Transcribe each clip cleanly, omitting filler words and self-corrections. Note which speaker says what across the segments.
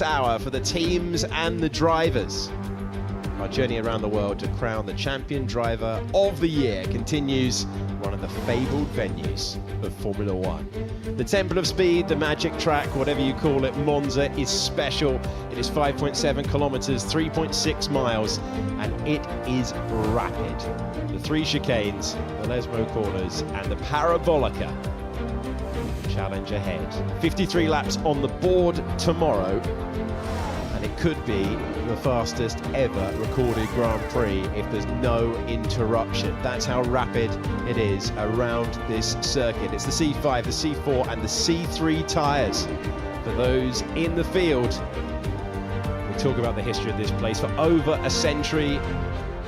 Speaker 1: hour for the teams and the drivers. Our journey around the world to crown the champion driver of the year continues one of the fabled venues of Formula One. The Temple of Speed, the magic track, whatever you call it, Monza is special. It is 5.7 kilometers, 3.6 miles, and it is rapid. The three chicanes, the Lesmo corners, and the Parabolica challenge ahead. 53 laps on the board tomorrow, and it could be the fastest ever recorded Grand Prix if there's no interruption. That's how rapid it is around this circuit. It's the C5, the C4 and the C3 tyres for those in the field. We talk about the history of this place for over a century.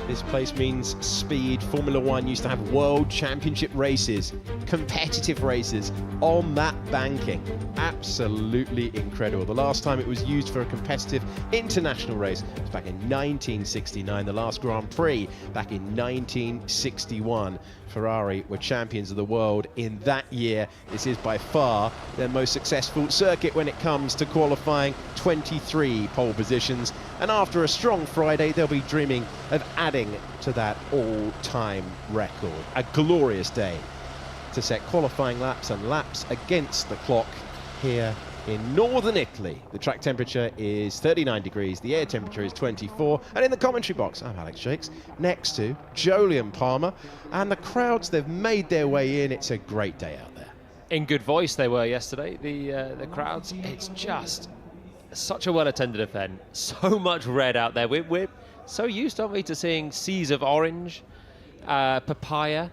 Speaker 1: This place means speed. Formula One used to have world championship races, competitive races on that banking. Absolutely incredible. The last time it was used for a competitive international race was back in 1969, the last Grand Prix back in 1961. Ferrari were champions of the world in that year. This is by far their most successful circuit when it comes to qualifying, 23 pole positions. And after a strong Friday, they'll be dreaming of adding to that all-time record. A glorious day to set qualifying laps and laps against the clock here in northern Italy. The track temperature is 39 degrees, the air temperature is 24, and in the commentary box, I'm Alex Shakes, next to Jolyon Palmer, and the crowds, they've made their way in. It's a great day out there.
Speaker 2: In good voice they were yesterday, the crowds. It's just such a well-attended event, so much red out there. We're so used, aren't we, to seeing seas of orange, papaya,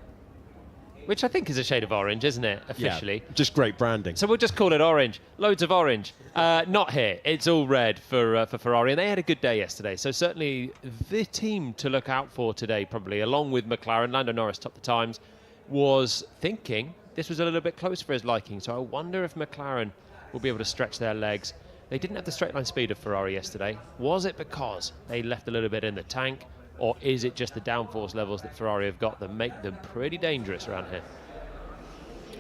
Speaker 2: which I think is a shade of orange, isn't it, officially?
Speaker 1: Yeah, just great branding.
Speaker 2: So we'll just call it orange. Loads of orange. Not here. It's all red for Ferrari, and they had a good day yesterday. So certainly the team to look out for today, probably, along with McLaren. Lando Norris topped the times, was thinking this was a little bit close for his liking. So I wonder if McLaren will be able to stretch their legs. They didn't have the straight line speed of Ferrari yesterday. Was it because they left a little bit in the tank? Or is it just the downforce levels that Ferrari have got that make them pretty dangerous around here?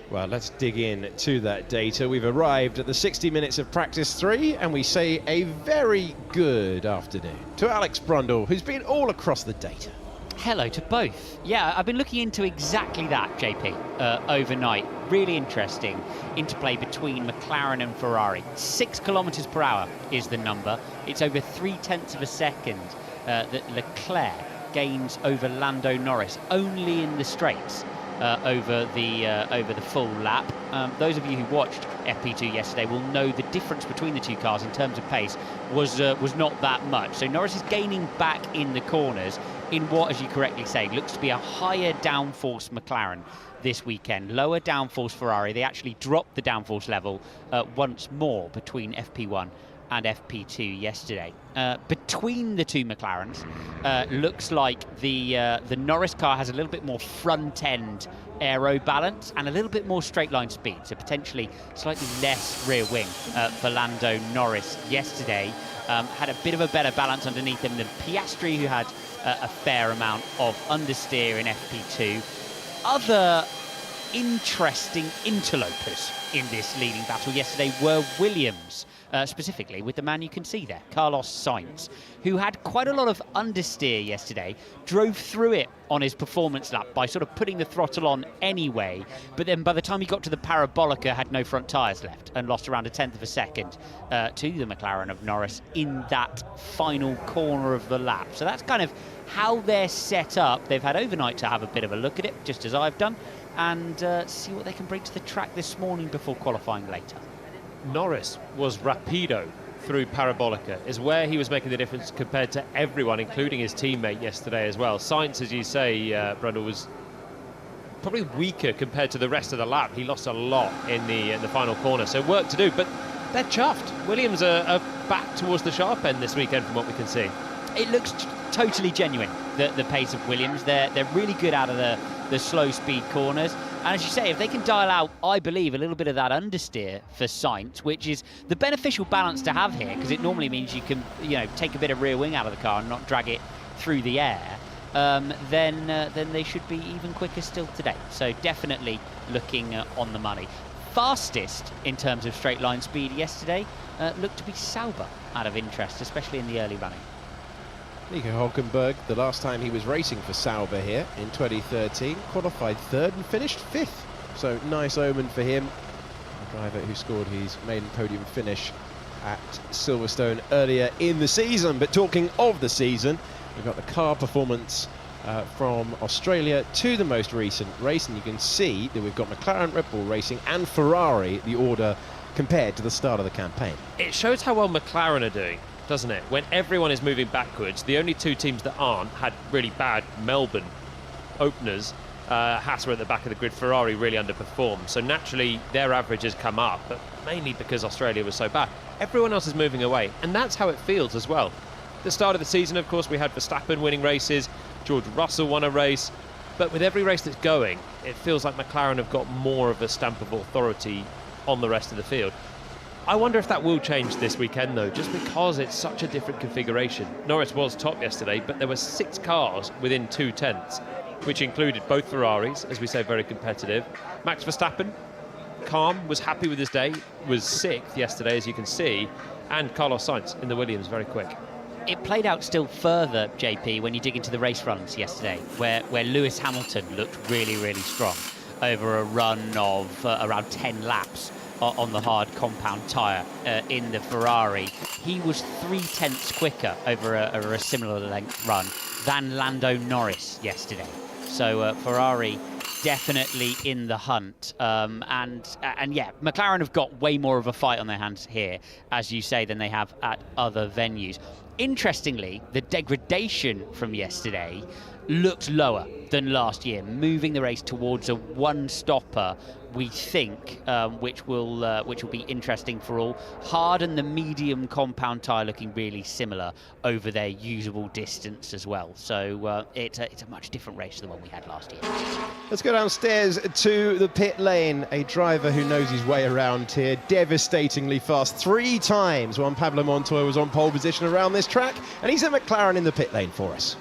Speaker 1: Well, let's dig in to that data. We've arrived at the 60 minutes of practice 3, and we say a very good afternoon to Alex Brundle, who's been all across the data.
Speaker 3: Hello to both. Yeah, I've been looking into exactly that, JP, overnight. Really interesting interplay between McLaren and Ferrari. 6 kilometers per hour is the number. It's over 0.3 of a second that Leclerc gains over Lando Norris, only in the straights over the full lap. Those of you who watched FP2 yesterday will know the difference between the two cars in terms of pace was not that much. So Norris is gaining back in the corners in what, as you correctly say, looks to be a higher downforce McLaren this weekend. Lower downforce Ferrari. They actually dropped the downforce level once more between FP1 and FP2 yesterday. Between the two McLarens, looks like the Norris car has a little bit more front-end aero balance and a little bit more straight-line speed, so potentially slightly less rear wing for Lando Norris yesterday. Had a bit of a better balance underneath him than Piastri, who had a fair amount of understeer in FP2. Other interesting interlopers in this leading battle yesterday were Williams, specifically with the man you can see there, Carlos Sainz, who had quite a lot of understeer yesterday, drove through it on his performance lap by sort of putting the throttle on anyway, but then by the time he got to the Parabolica had no front tyres left and lost around 1/10 of a second to the McLaren of Norris in that final corner of the lap. So that's kind of how they're set up. They've had overnight to have a bit of a look at it, just as I've done, and see what they can bring to the track this morning before qualifying later.
Speaker 2: Norris was rapido through Parabolica, is where he was making the difference compared to everyone, including his teammate yesterday as well. Sainz, as you say, Brundle, was probably weaker compared to the rest of the lap. He lost a lot in the final corner, so work to do, but they're chuffed. Williams are back towards the sharp end this weekend from what we can see.
Speaker 3: It looks totally genuine, the pace of Williams. They're really good out of the slow speed corners. And as you say, if they can dial out, I believe, a little bit of that understeer for Sainz, which is the beneficial balance to have here, because it normally means you can, take a bit of rear wing out of the car and not drag it through the air, then they should be even quicker still today. So definitely looking on the money. fastest in terms of straight line speed yesterday looked to be Sauber out of interest, especially in the early running.
Speaker 1: Nico Hülkenberg, the last time he was racing for Sauber here in 2013, qualified third and finished fifth. So nice omen for him. A driver who scored his maiden podium finish at Silverstone earlier in the season. But talking of the season, we've got the car performance from Australia to the most recent race, and you can see that we've got McLaren, Red Bull Racing and Ferrari, the order compared to the start of the campaign.
Speaker 2: It shows how well McLaren are doing, doesn't it? When everyone is moving backwards, the only two teams that aren't had really bad Melbourne openers. Haas were at the back of the grid, Ferrari really underperformed. So naturally their average has come up, but mainly because Australia was so bad. Everyone else is moving away, and that's how it feels as well. The start of the season, of course, we had Verstappen winning races, George Russell won a race, but with every race that's going, it feels like McLaren have got more of a stamp of authority on the rest of the field. I wonder if that will change this weekend though, just because it's such a different configuration. Norris was top yesterday, but there were 6 cars within 2 tenths, which included both Ferraris, as we say, very competitive. Max Verstappen, calm, was happy with his day, was 6th yesterday, as you can see, and Carlos Sainz in the Williams, very quick.
Speaker 3: It played out still further, JP, when you dig into the race runs yesterday, where Lewis Hamilton looked really, really strong over a run of around 10 laps on the hard compound tyre in the Ferrari. He was 3 tenths quicker over a similar length run than Lando Norris yesterday. So Ferrari definitely in the hunt, and yeah, McLaren have got way more of a fight on their hands here, as you say, than they have at other venues. Interestingly, the degradation from yesterday looked lower than last year, moving the race towards a one-stopper, we think, which will be interesting for all. Hard and the medium compound tyre looking really similar over their usable distance as well. So it's a much different race than the one we had last year.
Speaker 1: Let's go downstairs to the pit lane. A driver who knows his way around here, devastatingly fast. 3 times Juan Pablo Montoya was on pole position around this track, and he's at McLaren in the pit lane for us.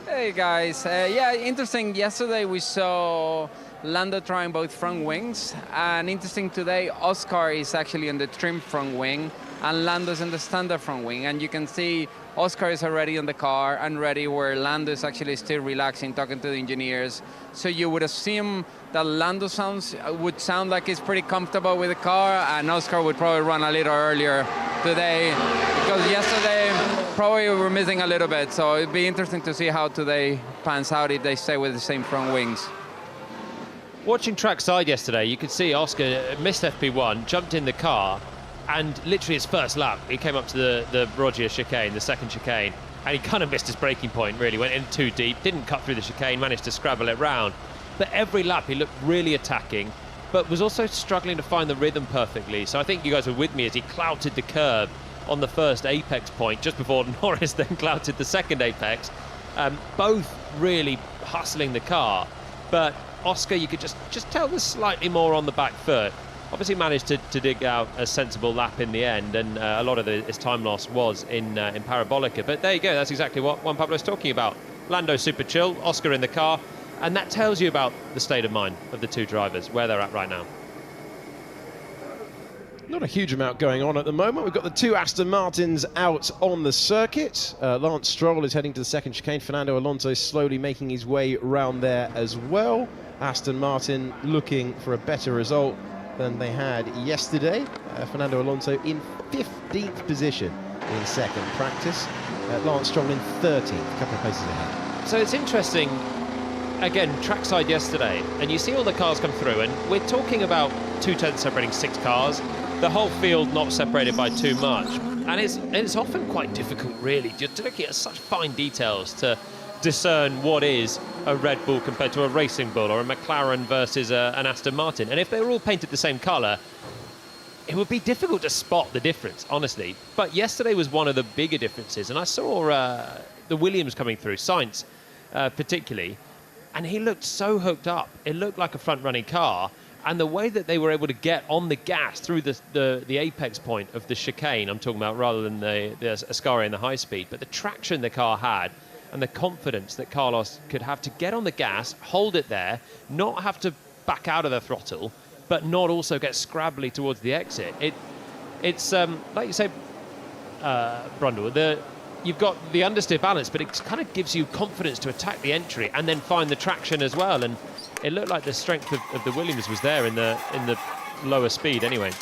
Speaker 4: Hey guys, yeah, interesting. Yesterday we saw Lando trying both front wings, and interesting today, Oscar is actually on the trim front wing and Lando's in the standard front wing, and you can see Oscar is already in the car and ready, where Lando is actually still relaxing, talking to the engineers. So you would assume that Lando would sound like he's pretty comfortable with the car, and Oscar would probably run a little earlier today, because yesterday probably we were missing a little bit. So it'd be interesting to see how today pans out if they stay with the same front wings.
Speaker 2: Watching trackside yesterday, you could see Oscar missed FP1, jumped in the car, and literally his first lap, he came up to the Rogier chicane, the second chicane, and he kind of missed his braking point, really, went in too deep, didn't cut through the chicane, managed to scrabble it round. But every lap he looked really attacking, but was also struggling to find the rhythm perfectly. So I think you guys were with me as he clouted the curb on the first apex point, just before Norris then clouted the second apex. Both really hustling the car, but Oscar, you could just tell, was slightly more on the back foot. Obviously managed to dig out a sensible lap in the end, and a lot of his time loss was in Parabolica. But there you go, that's exactly what Juan Pablo's talking about. Lando super chill, Oscar in the car, and that tells you about the state of mind of the 2 drivers, where they're at right now.
Speaker 1: Not a huge amount going on at the moment. We've got the 2 Aston Martins out on the circuit. Lance Stroll is heading to the second chicane. Fernando Alonso slowly making his way round there as well. Aston Martin looking for a better result than they had yesterday. Fernando Alonso in 15th position in second practice. Lance Stroll in 13th, a couple of places ahead.
Speaker 2: So it's interesting, again, trackside yesterday, and you see all the cars come through, and we're talking about 2 tenths separating 6 cars, the whole field not separated by too much. And it's often quite difficult, really, just to look at such fine details to discern what is a Red Bull compared to a Racing Bull, or a McLaren versus an Aston Martin. And if they were all painted the same colour, it would be difficult to spot the difference, honestly. But yesterday was one of the bigger differences, and I saw the Williams coming through, Sainz particularly, and he looked so hooked up. It looked like a front-running car, and the way that they were able to get on the gas through the apex point of the chicane, I'm talking about, rather than the Ascari and the high speed, but the traction the car had, and the confidence that Carlos could have to get on the gas, hold it there, not have to back out of the throttle, but not also get scrabbly towards the exit. It's like you say, Brundle, you've got the understeer balance, but it kind of gives you confidence to attack the entry and then find the traction as well. And it looked like the strength of the Williams was there in the lower speed anyway.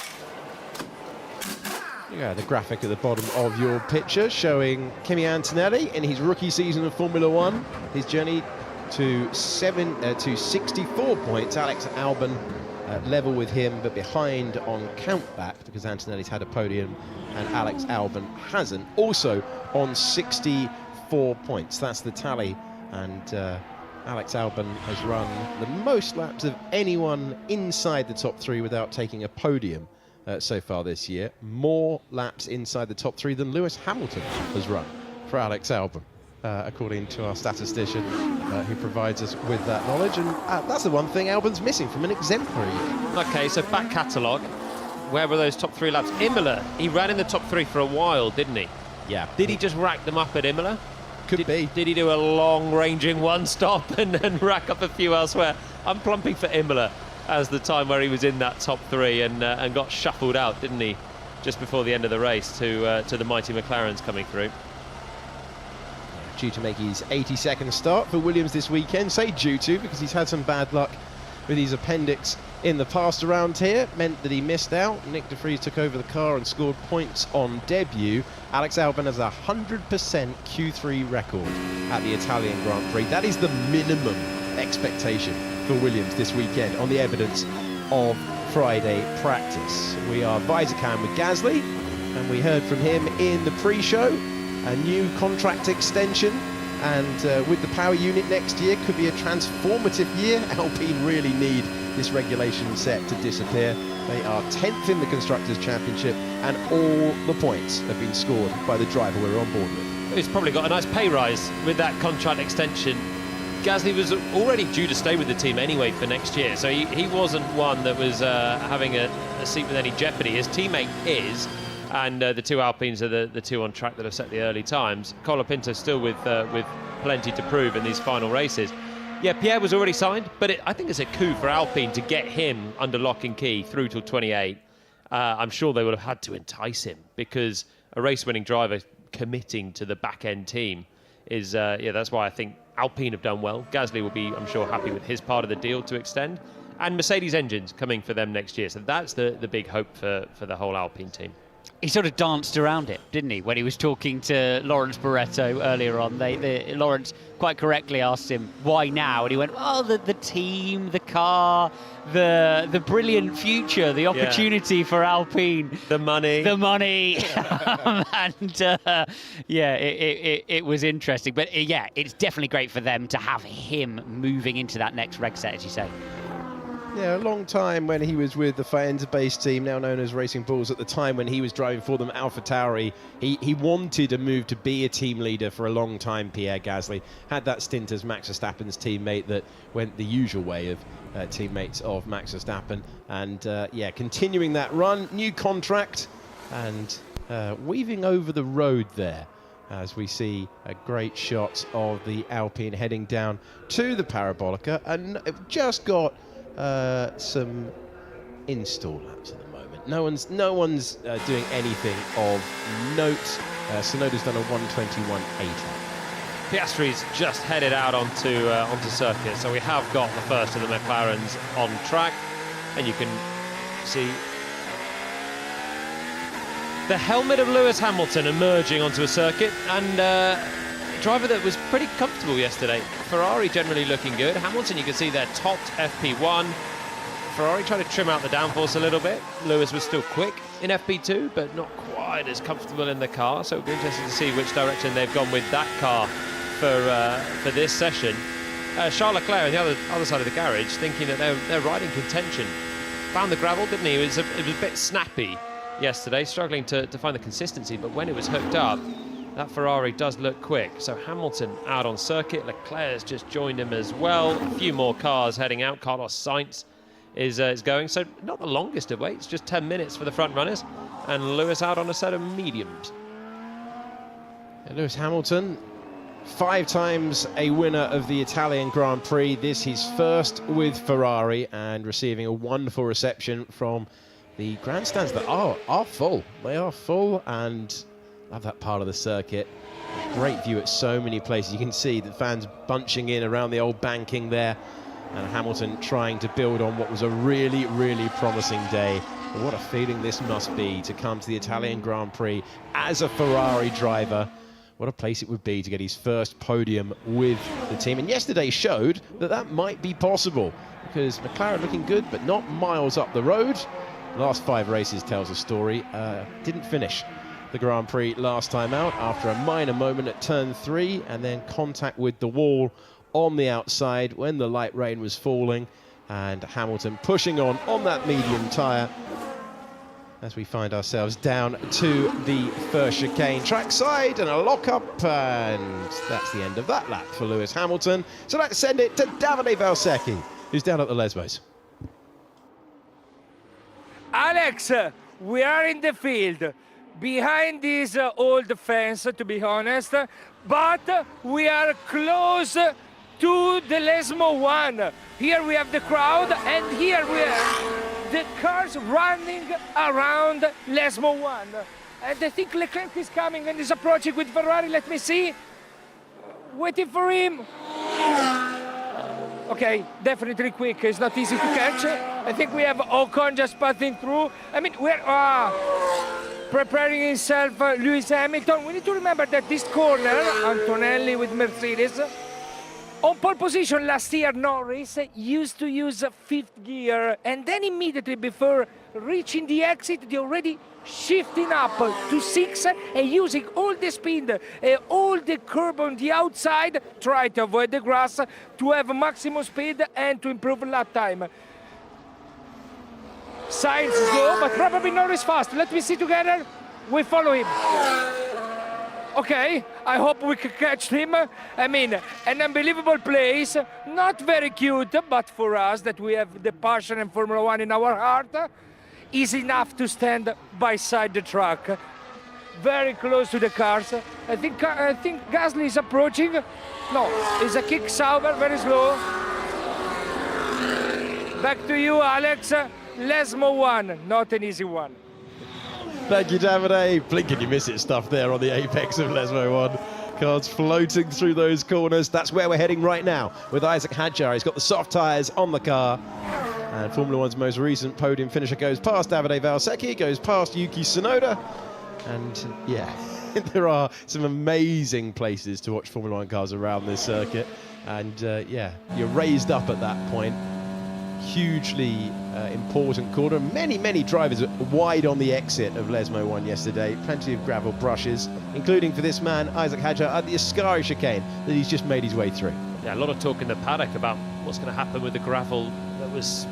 Speaker 1: Yeah, the graphic at the bottom of your picture showing Kimi Antonelli in his rookie season of Formula One. His journey to 64 points. Alex Albon level with him, but behind on countback because Antonelli's had a podium and Alex Albon hasn't. Also on 64 points. That's the tally. And Alex Albon has run the most laps of anyone inside the top 3 without taking a podium so far this year. More laps inside the top 3 than Lewis Hamilton has run for Alex Albon, according to our statistician who provides us with that knowledge. And that's the one thing Albon's missing from an exemplary year.
Speaker 2: Okay, so back catalogue. Where were those top 3 laps? Imola, he ran in the top 3 for a while, didn't he?
Speaker 1: Yeah.
Speaker 2: Did he just rack them up at Imola?
Speaker 1: Could be.
Speaker 2: Did he do a long-ranging one-stop and rack up a few elsewhere? I'm plumping for Imola as the time where he was in that top 3 and got shuffled out, didn't he? Just before the end of the race to the mighty McLarens coming through.
Speaker 1: Due to make his 82nd start for Williams this weekend. Say due to, because he's had some bad luck with his appendix in the past around here. Meant that he missed out. Nick de Vries took over the car and scored points on debut. Alex Albon has a 100% Q3 record at the Italian Grand Prix. That is the minimum expectation for Williams this weekend on the evidence of Friday practice. We are visor cam with Gasly, and we heard from him in the pre-show. A new contract extension, and with the power unit next year, could be a transformative year. Alpine really need this regulation set to disappear. They are 10th in the Constructors' Championship, and all the points have been scored by the driver we're on board with.
Speaker 2: He's probably got a nice pay rise with that contract extension. Gasly was already due to stay with the team anyway for next year, so he wasn't one that was having a seat with any jeopardy. His teammate is. And the 2 Alpines are the 2 on track that have set the early times. Colapinto still with plenty to prove in these final races. Yeah, Pierre was already signed, but I think it's a coup for Alpine to get him under lock and key through till 28. I'm sure they would have had to entice him, because a race-winning driver committing to the back-end team is, that's why I think Alpine have done well. Gasly will be, I'm sure, happy with his part of the deal to extend. And Mercedes engines coming for them next year. So that's the big hope for the whole Alpine team.
Speaker 3: He sort of danced around it, didn't he, when he was talking to Lawrence Barretto earlier on. Lawrence quite correctly asked him why now, and he went, "Oh, the team, the car, the brilliant future, the opportunity for Alpine,
Speaker 2: the money,
Speaker 3: and it was interesting. But it's definitely great for them to have him moving into that next reg set, as you say."
Speaker 1: Yeah, a long time when he was with the Faenza-based team, now known as Racing Bulls. At the time when he was driving for them, AlphaTauri, he wanted a move to be a team leader for a long time, Pierre Gasly. Had that stint as Max Verstappen's teammate that went the usual way of teammates of Max Verstappen. And continuing that run, new contract, and weaving over the road there, as we see a great shot of the Alpine heading down to the Parabolica, and just got some install laps at the moment. No one's doing anything of note. Sonoda's done a 1:21.8.
Speaker 2: Piastri's just headed out onto circuit, so we have got the first of the McLarens on track, and you can see the helmet of Lewis Hamilton emerging onto a circuit, and a driver that was pretty comfortable yesterday. Ferrari generally looking good. Hamilton, you can see they're topped FP1. Ferrari tried to trim out the downforce a little bit. Lewis was still quick in FP2, but not quite as comfortable in the car, so it'll be interesting to see which direction they've gone with that car for this session. Charles Leclerc on the other side of the garage, thinking that they're riding contention. Found the gravel, didn't he? It was a bit snappy yesterday, struggling to find the consistency, but when it was hooked up, that Ferrari does look quick. So Hamilton out on circuit. Leclerc's just joined him as well. A few more cars heading out. Carlos Sainz is going. So not the longest of waits, just 10 minutes for the front runners. And Lewis out on a set of mediums.
Speaker 1: Lewis Hamilton 5 times a winner of the Italian Grand Prix. This his first with Ferrari, and receiving a wonderful reception from the grandstands that are full. They are full, and love that part of the circuit. Great view at so many places. You can see the fans bunching in around the old banking there, and Hamilton trying to build on what was a really, really promising day. What a feeling this must be to come to the Italian Grand Prix as a Ferrari driver. What a place it would be to get his first podium with the team. And yesterday showed that that might be possible, because McLaren looking good, but not miles up the road. The last 5 races tells a story. Didn't finish the Grand Prix last time out after a minor moment at turn 3, and then contact with the wall on the outside when the light rain was falling, and Hamilton pushing on that medium tyre as we find ourselves down to the first chicane trackside, and a lock-up, and that's the end of that lap for Lewis Hamilton. So let's send it to Davide Valsecchi, who's down at the Lesmos.
Speaker 5: Alex, we are in the field, behind this old fence, to be honest, but we are close to the Lesmo 1. Here we have the crowd, and here we have the cars running around Lesmo 1. And I think Leclerc is coming and is approaching with Ferrari. Let me see. Waiting for him. Okay, definitely quick. It's not easy to catch. I think we have Ocon just passing through. I mean, we're preparing himself, Lewis Hamilton. We need to remember that this corner, Antonelli with Mercedes, on pole position last year, Norris used to use 5th gear, and then immediately before reaching the exit, they already shifting up to 6 and using all the speed, all the curb on the outside, try to avoid the grass, to have maximum speed and to improve lap time. Sainz slow, but probably Norris fast. Let me see together. We follow him. Okay, I hope we can catch him. I mean, an unbelievable place, not very cute, but for us that we have the passion in Formula 1 in our heart, is enough to stand beside the track, very close to the cars. I think Gasly is approaching. No, it's a kick Sauber, very slow. Back to you, Alex. Lesmo 1, not an easy one.
Speaker 1: Thank you, Davide. Blink and you miss it stuff there on the apex of Lesmo 1. Cars floating through those corners. That's where we're heading right now with Isaac Hadjar. He's got the soft tyres on the car. And Formula 1's most recent podium finisher goes past Davide Valsecchi, goes past Yuki Tsunoda. And yeah, there are some amazing places to watch Formula 1 cars around this circuit. And yeah, you're raised up at that point. Hugely important corner. Many drivers wide on the exit of Lesmo 1 yesterday. Plenty of gravel brushes, including for this man, Isaac Hadjar, at the Ascari chicane that he's just made his way through.
Speaker 2: Yeah, a lot of talk in the paddock about what's going to happen with the gravel that was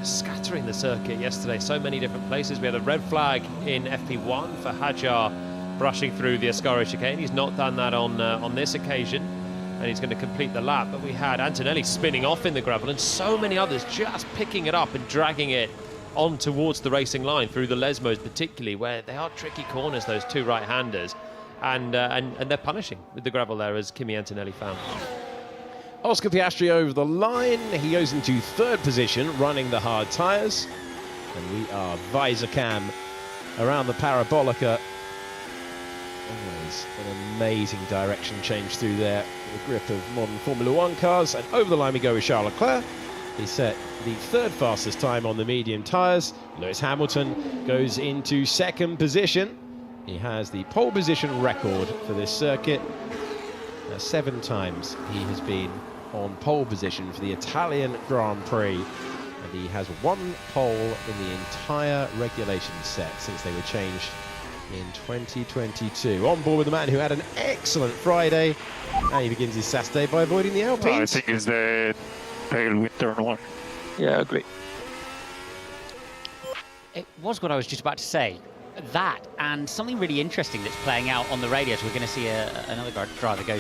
Speaker 2: scattering the circuit yesterday. So many different places. We had a red flag in FP1 for Hadjar brushing through the Ascari chicane. He's not done that on this occasion, and he's going to complete the lap. But we had Antonelli spinning off in the gravel, and so many others just picking it up and dragging it on towards the racing line through the Lesmos, particularly where they are tricky corners, those 2 right-handers, and they're punishing with the gravel there, as Kimi Antonelli found.
Speaker 1: Oscar Piastri over the line. He goes into 3rd position, running the hard tyres, and we are visor cam around the Parabolica. Always an amazing direction change through there, the grip of modern Formula 1 cars. And over the line we go with Charles Leclerc. He set the 3rd fastest time on the medium tyres. Lewis Hamilton goes into 2nd position. He has the pole position record for this circuit. 7 times he has been on pole position for the Italian Grand Prix, and he has 1 pole in the entire regulation set since they were changed in 2022. On board with the man who had an excellent Friday, and he begins his Saturday by avoiding the Alpines.
Speaker 6: I think it's the tail with turn 1. Yeah, I agree.
Speaker 3: It was what I was just about to say. That and something really interesting that's playing out on the radios. We're going to see another driver go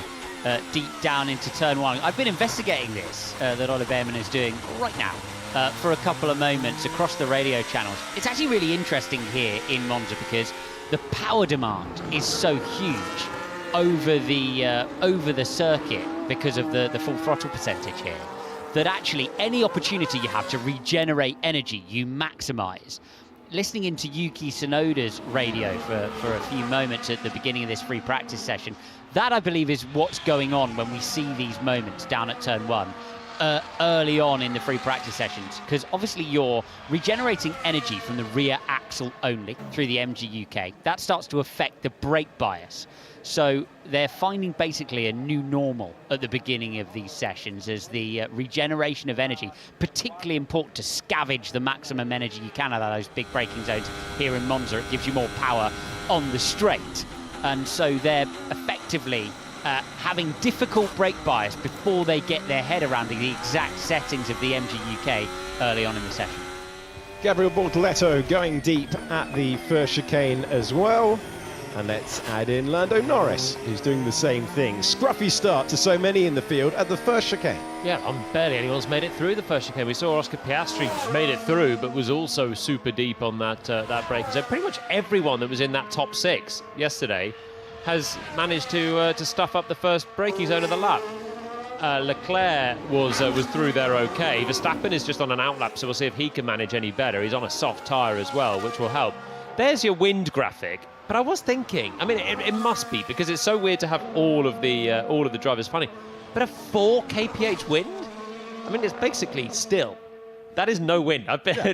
Speaker 3: deep down into turn 1. I've been investigating this that Ole Behrman is doing right now for a couple of moments across the radio channels. It's actually really interesting here in Monza because the power demand is so huge over the circuit because of the full throttle percentage here, that actually any opportunity you have to regenerate energy, you maximise. Listening into Yuki Tsunoda's radio for a few moments at the beginning of this free practice session, that I believe is what's going on when we see these moments down at turn 1 early on in the free practice sessions, because obviously you're regenerating energy from the rear axle only through the MG UK. That starts to affect the brake bias. So they're finding basically a new normal at the beginning of these sessions as the regeneration of energy, particularly important to scavenge the maximum energy you can out of those big braking zones here in Monza. It gives you more power on the straight. And so they're effectively having difficult brake bias before they get their head around the exact settings of the MG UK early on in the session.
Speaker 1: Gabriel Bortoletto going deep at the first chicane as well. And let's add in Lando Norris, who's doing the same thing. Scruffy start to so many in the field at the first chicane.
Speaker 2: Yeah, barely anyone's made it through the first chicane. We saw Oscar Piastri made it through, but was also super deep on that break. So pretty much everyone that was in that top 6 yesterday has managed to stuff up the first braking zone of the lap. Leclerc was through there okay. Verstappen is just on an outlap, so we'll see if he can manage any better. He's on a soft tyre as well, which will help. There's your wind graphic. But I was thinking, I mean, it must be, because it's so weird to have all of the drivers funny. But a 4 kph wind? I mean, it's basically still. That is no wind.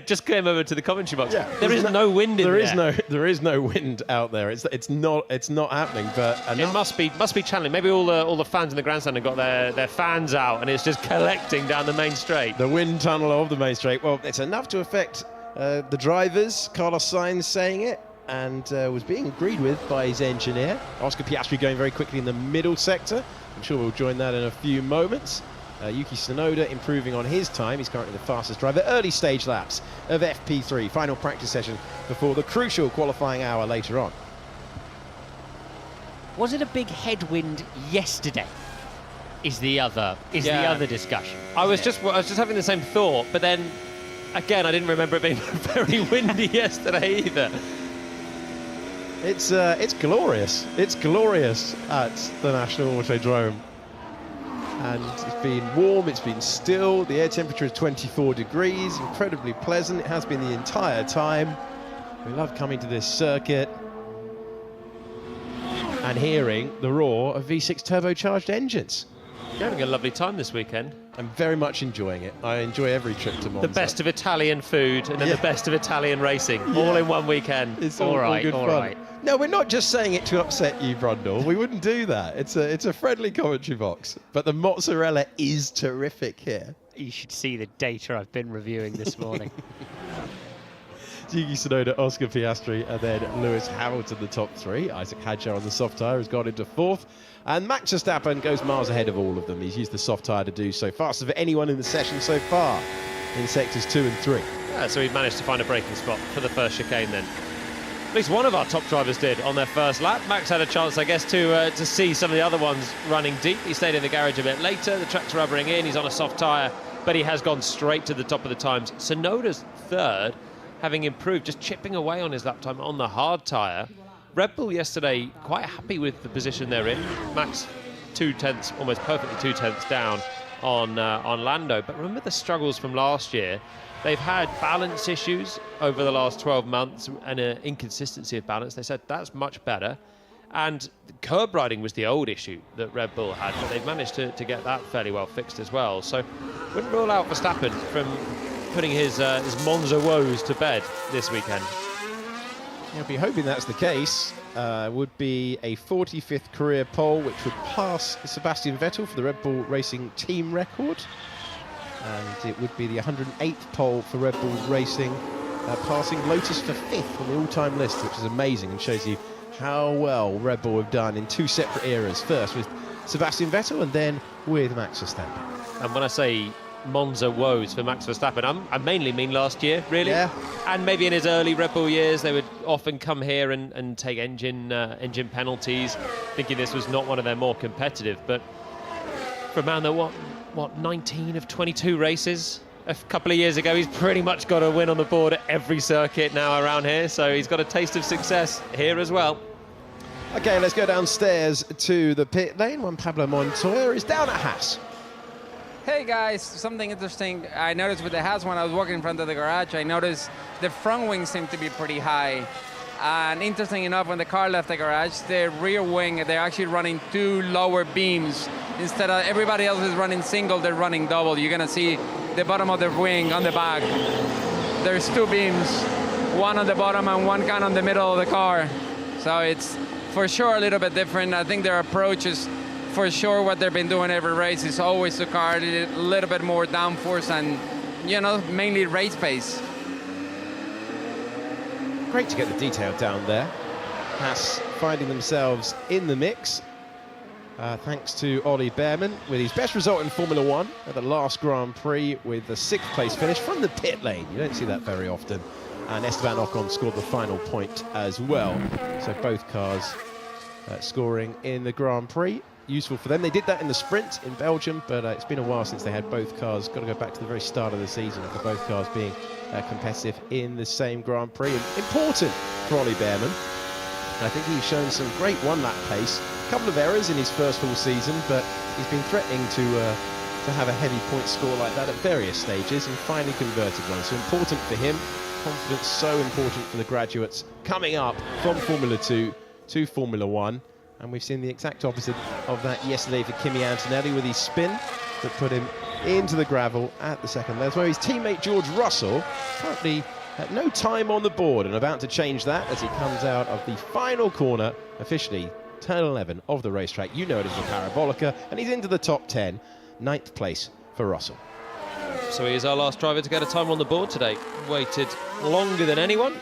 Speaker 2: Just came over to the commentary box. Yeah, there is no wind in there.
Speaker 1: There is no wind out there. It's not happening. But
Speaker 2: it must be channeling. Maybe all the fans in the grandstand have got their fans out, and it's just collecting down the main straight.
Speaker 1: The wind tunnel of the main straight. Well, it's enough to affect the drivers. Carlos Sainz saying it, and was being agreed with by his engineer. Oscar Piastri going very quickly in the middle sector. I'm sure we'll join that in a few moments. Yuki Tsunoda improving on his time. He's currently the fastest driver. Early stage laps of FP3. Final practice session before the crucial qualifying hour later on.
Speaker 3: Was it a big headwind yesterday? Is the other discussion.
Speaker 2: I was just having the same thought, but then again I didn't remember it being very windy yesterday either.
Speaker 1: It's glorious. It's glorious at the National Autodrome. And it's been warm, it's been still. The air temperature is 24 degrees, incredibly pleasant. It has been the entire time. We love coming to this circuit and hearing the roar of V6 turbocharged engines.
Speaker 2: You're having a lovely time this weekend.
Speaker 1: I'm very much enjoying it. I enjoy every trip to Monza.
Speaker 2: The best of Italian food and then the best of Italian racing, all in one weekend.
Speaker 1: It's all good fun. No, we're not just saying it to upset you, Brundle. We wouldn't do that. It's a friendly commentary box. But the mozzarella is terrific here.
Speaker 3: You should see the data I've been reviewing this morning.
Speaker 1: Yuki Tsunoda, Oscar Piastri, and then Lewis Hamilton, the top 3. Isaac Hadjar on the soft tyre has gone into 4th. And Max Verstappen goes miles ahead of all of them. He's used the soft tyre to do so. Fastest of anyone in the session so far in sectors 2 and 3.
Speaker 2: Yeah, so he managed to find a braking spot for the first chicane then. At least one of our top drivers did on their first lap. Max had a chance, I guess, to see some of the other ones running deep. He stayed in the garage a bit later. The track's rubbering in. He's on a soft tyre, but he has gone straight to the top of the times. Tsunoda's 3rd, having improved, just chipping away on his lap time on the hard tyre. Red Bull yesterday quite happy with the position they're in. Max 2/10, almost perfectly 2/10 down on Lando. But remember the struggles from last year. They've had balance issues over the last 12 months and an inconsistency of balance. They said that's much better. And curb riding was the old issue that Red Bull had, but they've managed to get that fairly well fixed as well. So wouldn't rule out Verstappen from putting his Monza woes to bed this weekend.
Speaker 1: I'll be hoping that's the case. Would be a 45th career pole, which would pass Sebastian Vettel for the Red Bull Racing team record. And it would be the 108th pole for Red Bull Racing, passing Lotus for 5th on the all-time list, which is amazing and shows you how well Red Bull have done in 2 separate eras. First with Sebastian Vettel and then with Max Verstappen.
Speaker 2: And when I say Monza woes for Max Verstappen, I mainly mean last year, really. Yeah. And maybe in his early Red Bull years, they would often come here and take engine penalties, thinking this was not one of their more competitive. But for a man that, what 19 of 22 races a couple of years ago, he's pretty much got a win on the board at every circuit now around here. So he's got a taste of success here as well.
Speaker 1: Okay, let's go downstairs to the pit lane. Juan Pablo Montoya is down at Haas.
Speaker 4: Hey guys, something interesting I noticed with the Haas when I was walking in front of the garage. I noticed the front wings seem to be pretty high. And interesting enough, when the car left the garage, the rear wing, they're actually running 2 lower beams. Instead of everybody else is running single, they're running double. You're gonna see the bottom of the wing on the back. There's 2 beams, one on the bottom and one kind of in the middle of the car. So it's for sure a little bit different. I think their approach is for sure what they've been doing every race is always to car a little bit more downforce and, you know, mainly race pace.
Speaker 1: Great to get the detail down there. Haas finding themselves in the mix. Thanks to Ollie Bearman with his best result in Formula 1 at the last Grand Prix with the 6th place finish from the pit lane. You don't see that very often. And Esteban Ocon scored the final point as well. So both cars scoring in the Grand Prix. Useful for them. They did that in the sprint in Belgium, but it's been a while since they had both cars. Got to go back to the very start of the season for both cars being competitive in the same Grand Prix. And important for Ollie Bearman. I think he's shown some great one-lap pace. A couple of errors in his first full season, but he's been threatening to have a heavy point score like that at various stages and finally converted one. So important for him. Confidence so important for the graduates coming up from Formula 2 to Formula 1. And we've seen the exact opposite of that yesterday for Kimi Antonelli with his spin that put him into the gravel at the second. That's where his teammate George Russell currently had no time on the board and about to change that as he comes out of the final corner, officially turn 11 of the racetrack. You know it as the Parabolica, and he's into the top 10, 9th place for Russell.
Speaker 2: So he is our last driver to get a time on the board today. Waited longer than anyone,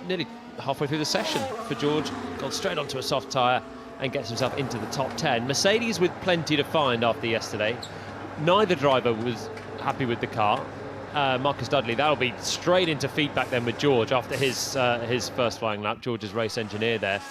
Speaker 2: nearly halfway through the session for George. Gone straight onto a soft tyre and gets himself into the top 10. Mercedes with plenty to find after yesterday. Neither driver was happy with the car. Marcus Dudley, that'll be straight into feedback then with George after his first flying lap. George's race engineer there.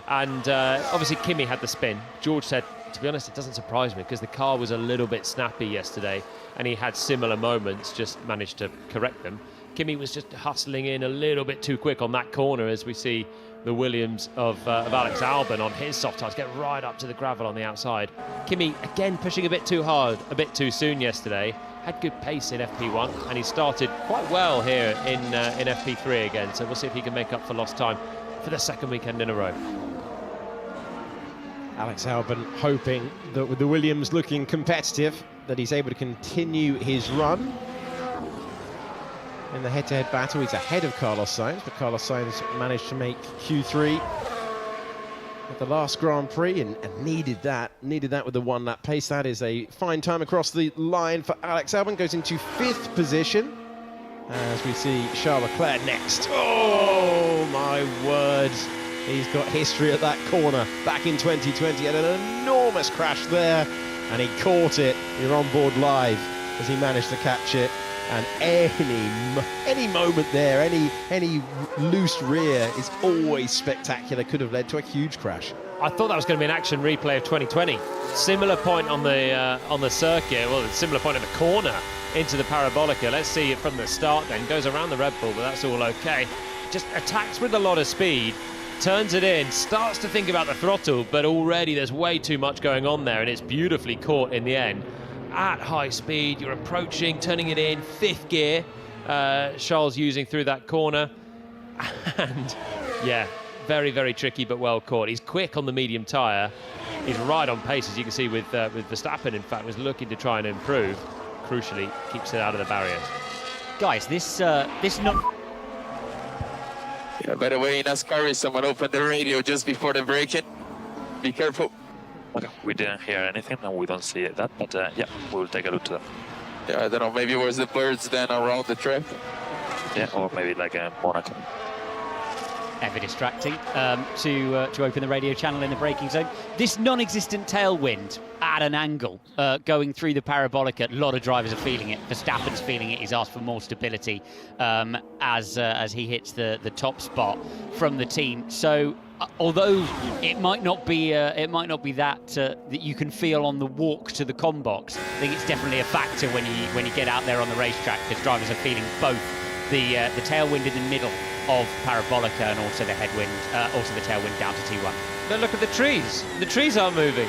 Speaker 2: And obviously Kimi had the spin. George said, to be honest, it doesn't surprise me because the car was a little bit snappy yesterday and he had similar moments, just managed to correct them. Kimi was just hustling in a little bit too quick on that corner as we see the Williams of Alex Albon on his soft tyres get right up to the gravel on the outside. Kimi, again, pushing a bit too hard, a bit too soon yesterday. Had good pace in FP1 and he started quite well here in FP3 again. So we'll see if he can make up for lost time for the second weekend in a row.
Speaker 1: Alex Albon hoping that with the Williams looking competitive, that he's able to continue his run. In the head-to-head battle, he's ahead of Carlos Sainz, but Carlos Sainz managed to make Q3 at the last Grand Prix and needed that with the one-lap pace. That is a fine time across the line for Alex Albon. Goes into 5th position as we see Charles Leclerc next. Oh my word, he's got history at that corner back in 2020. Had an enormous crash there and he caught it. You're on board live as he managed to catch it. And any moment there, any loose rear is always spectacular. Could have led to a huge crash.
Speaker 2: I thought that was going to be an action replay of 2020. Similar point on the circuit. Well, similar point at the corner into the Parabolica. Let's see it from the start. Then goes around the Red Bull, but that's all okay. Just attacks with a lot of speed. Turns it in, starts to think about the throttle, but already there's way too much going on there, and it's beautifully caught in the end. At high speed, you're approaching, turning it in, 5th gear. Charles using through that corner. And yeah, very, very tricky, but well caught. He's quick on the medium tyre. He's right on pace, as you can see with Verstappen, in fact, was looking to try and improve. Crucially, keeps it out of the barriers.
Speaker 3: Guys, this not...
Speaker 7: Yeah, by the way, in NASCAR, someone opened the radio just before the break-in. Be careful.
Speaker 6: Okay, we didn't hear anything and we don't see that, but yeah, we'll take a look to that.
Speaker 7: Yeah, I don't know, maybe it was the birds then around the track.
Speaker 6: Yeah, or maybe like a Monaco.
Speaker 3: Ever distracting to open the radio channel in the braking zone. This non-existent tailwind at an angle going through the Parabolica. A lot of drivers are feeling it. Verstappen's feeling it. He's asked for more stability as he hits the top spot from the team. So although it might not be that you can feel on the walk to the comm box, I think it's definitely a factor when you get out there on the racetrack, because drivers are feeling both the tailwind in the middle of Parabolica and also the headwind, also the tailwind down to T1.
Speaker 2: But look at the trees. The trees aren't moving.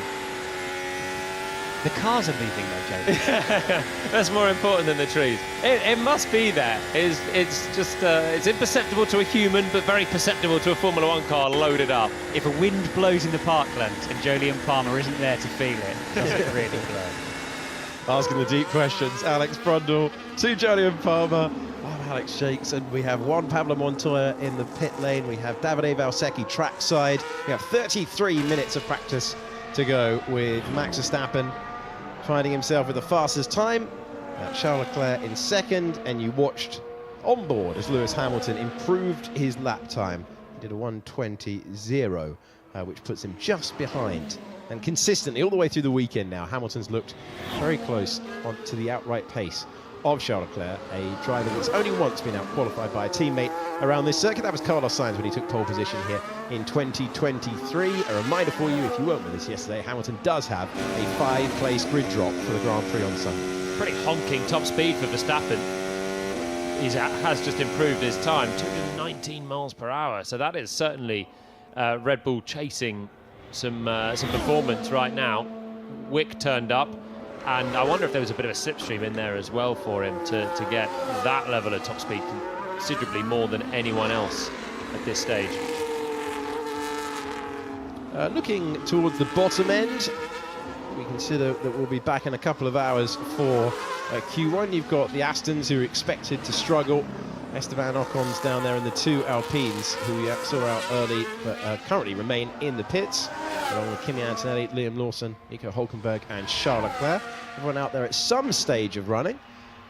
Speaker 3: The cars are moving though, Joe.
Speaker 2: That's more important than the trees. It must be there. It's just it's imperceptible to a human, but very perceptible to a Formula One car loaded up.
Speaker 3: If a wind blows in the parklands and Jolyon Palmer isn't there to feel it, does it really blow?
Speaker 1: Asking the deep questions, Alex Brundle to Jolyon Palmer. I'm Alex Shakes, and we have Juan Pablo Montoya in the pit lane. We have Davide Valsecchi trackside. We have 33 minutes of practice to go with Max Verstappen finding himself with the fastest time. Charles Leclerc in second, and you watched on board as Lewis Hamilton improved his lap time. He did a 1:20.0, which puts him just behind. And consistently all the way through the weekend now, Hamilton's looked very close to the outright pace of Charles Leclerc, a driver that's only once been out-qualified by a teammate around this circuit. That was Carlos Sainz when he took pole position here in 2023. A reminder for you, if you weren't with us yesterday, Hamilton does have a 5-place grid drop for the Grand Prix on Sunday.
Speaker 2: Pretty honking top speed for Verstappen. He has just improved his time, 219 miles per hour. So that is certainly Red Bull chasing some performance right now. Wick turned up, and I wonder if there was a bit of a slipstream in there as well for him to get that level of top speed, considerably more than anyone else at this stage.
Speaker 1: Looking towards the bottom end, we consider that we'll be back in a couple of hours for Q1. You've got the Astons, who are expected to struggle. Esteban Ocon's down there, and the two Alpines, who we saw out early but currently remain in the pits, along with Kimi Antonelli, Liam Lawson, Nico Hülkenberg and Charles Leclerc. Everyone out there at some stage of running,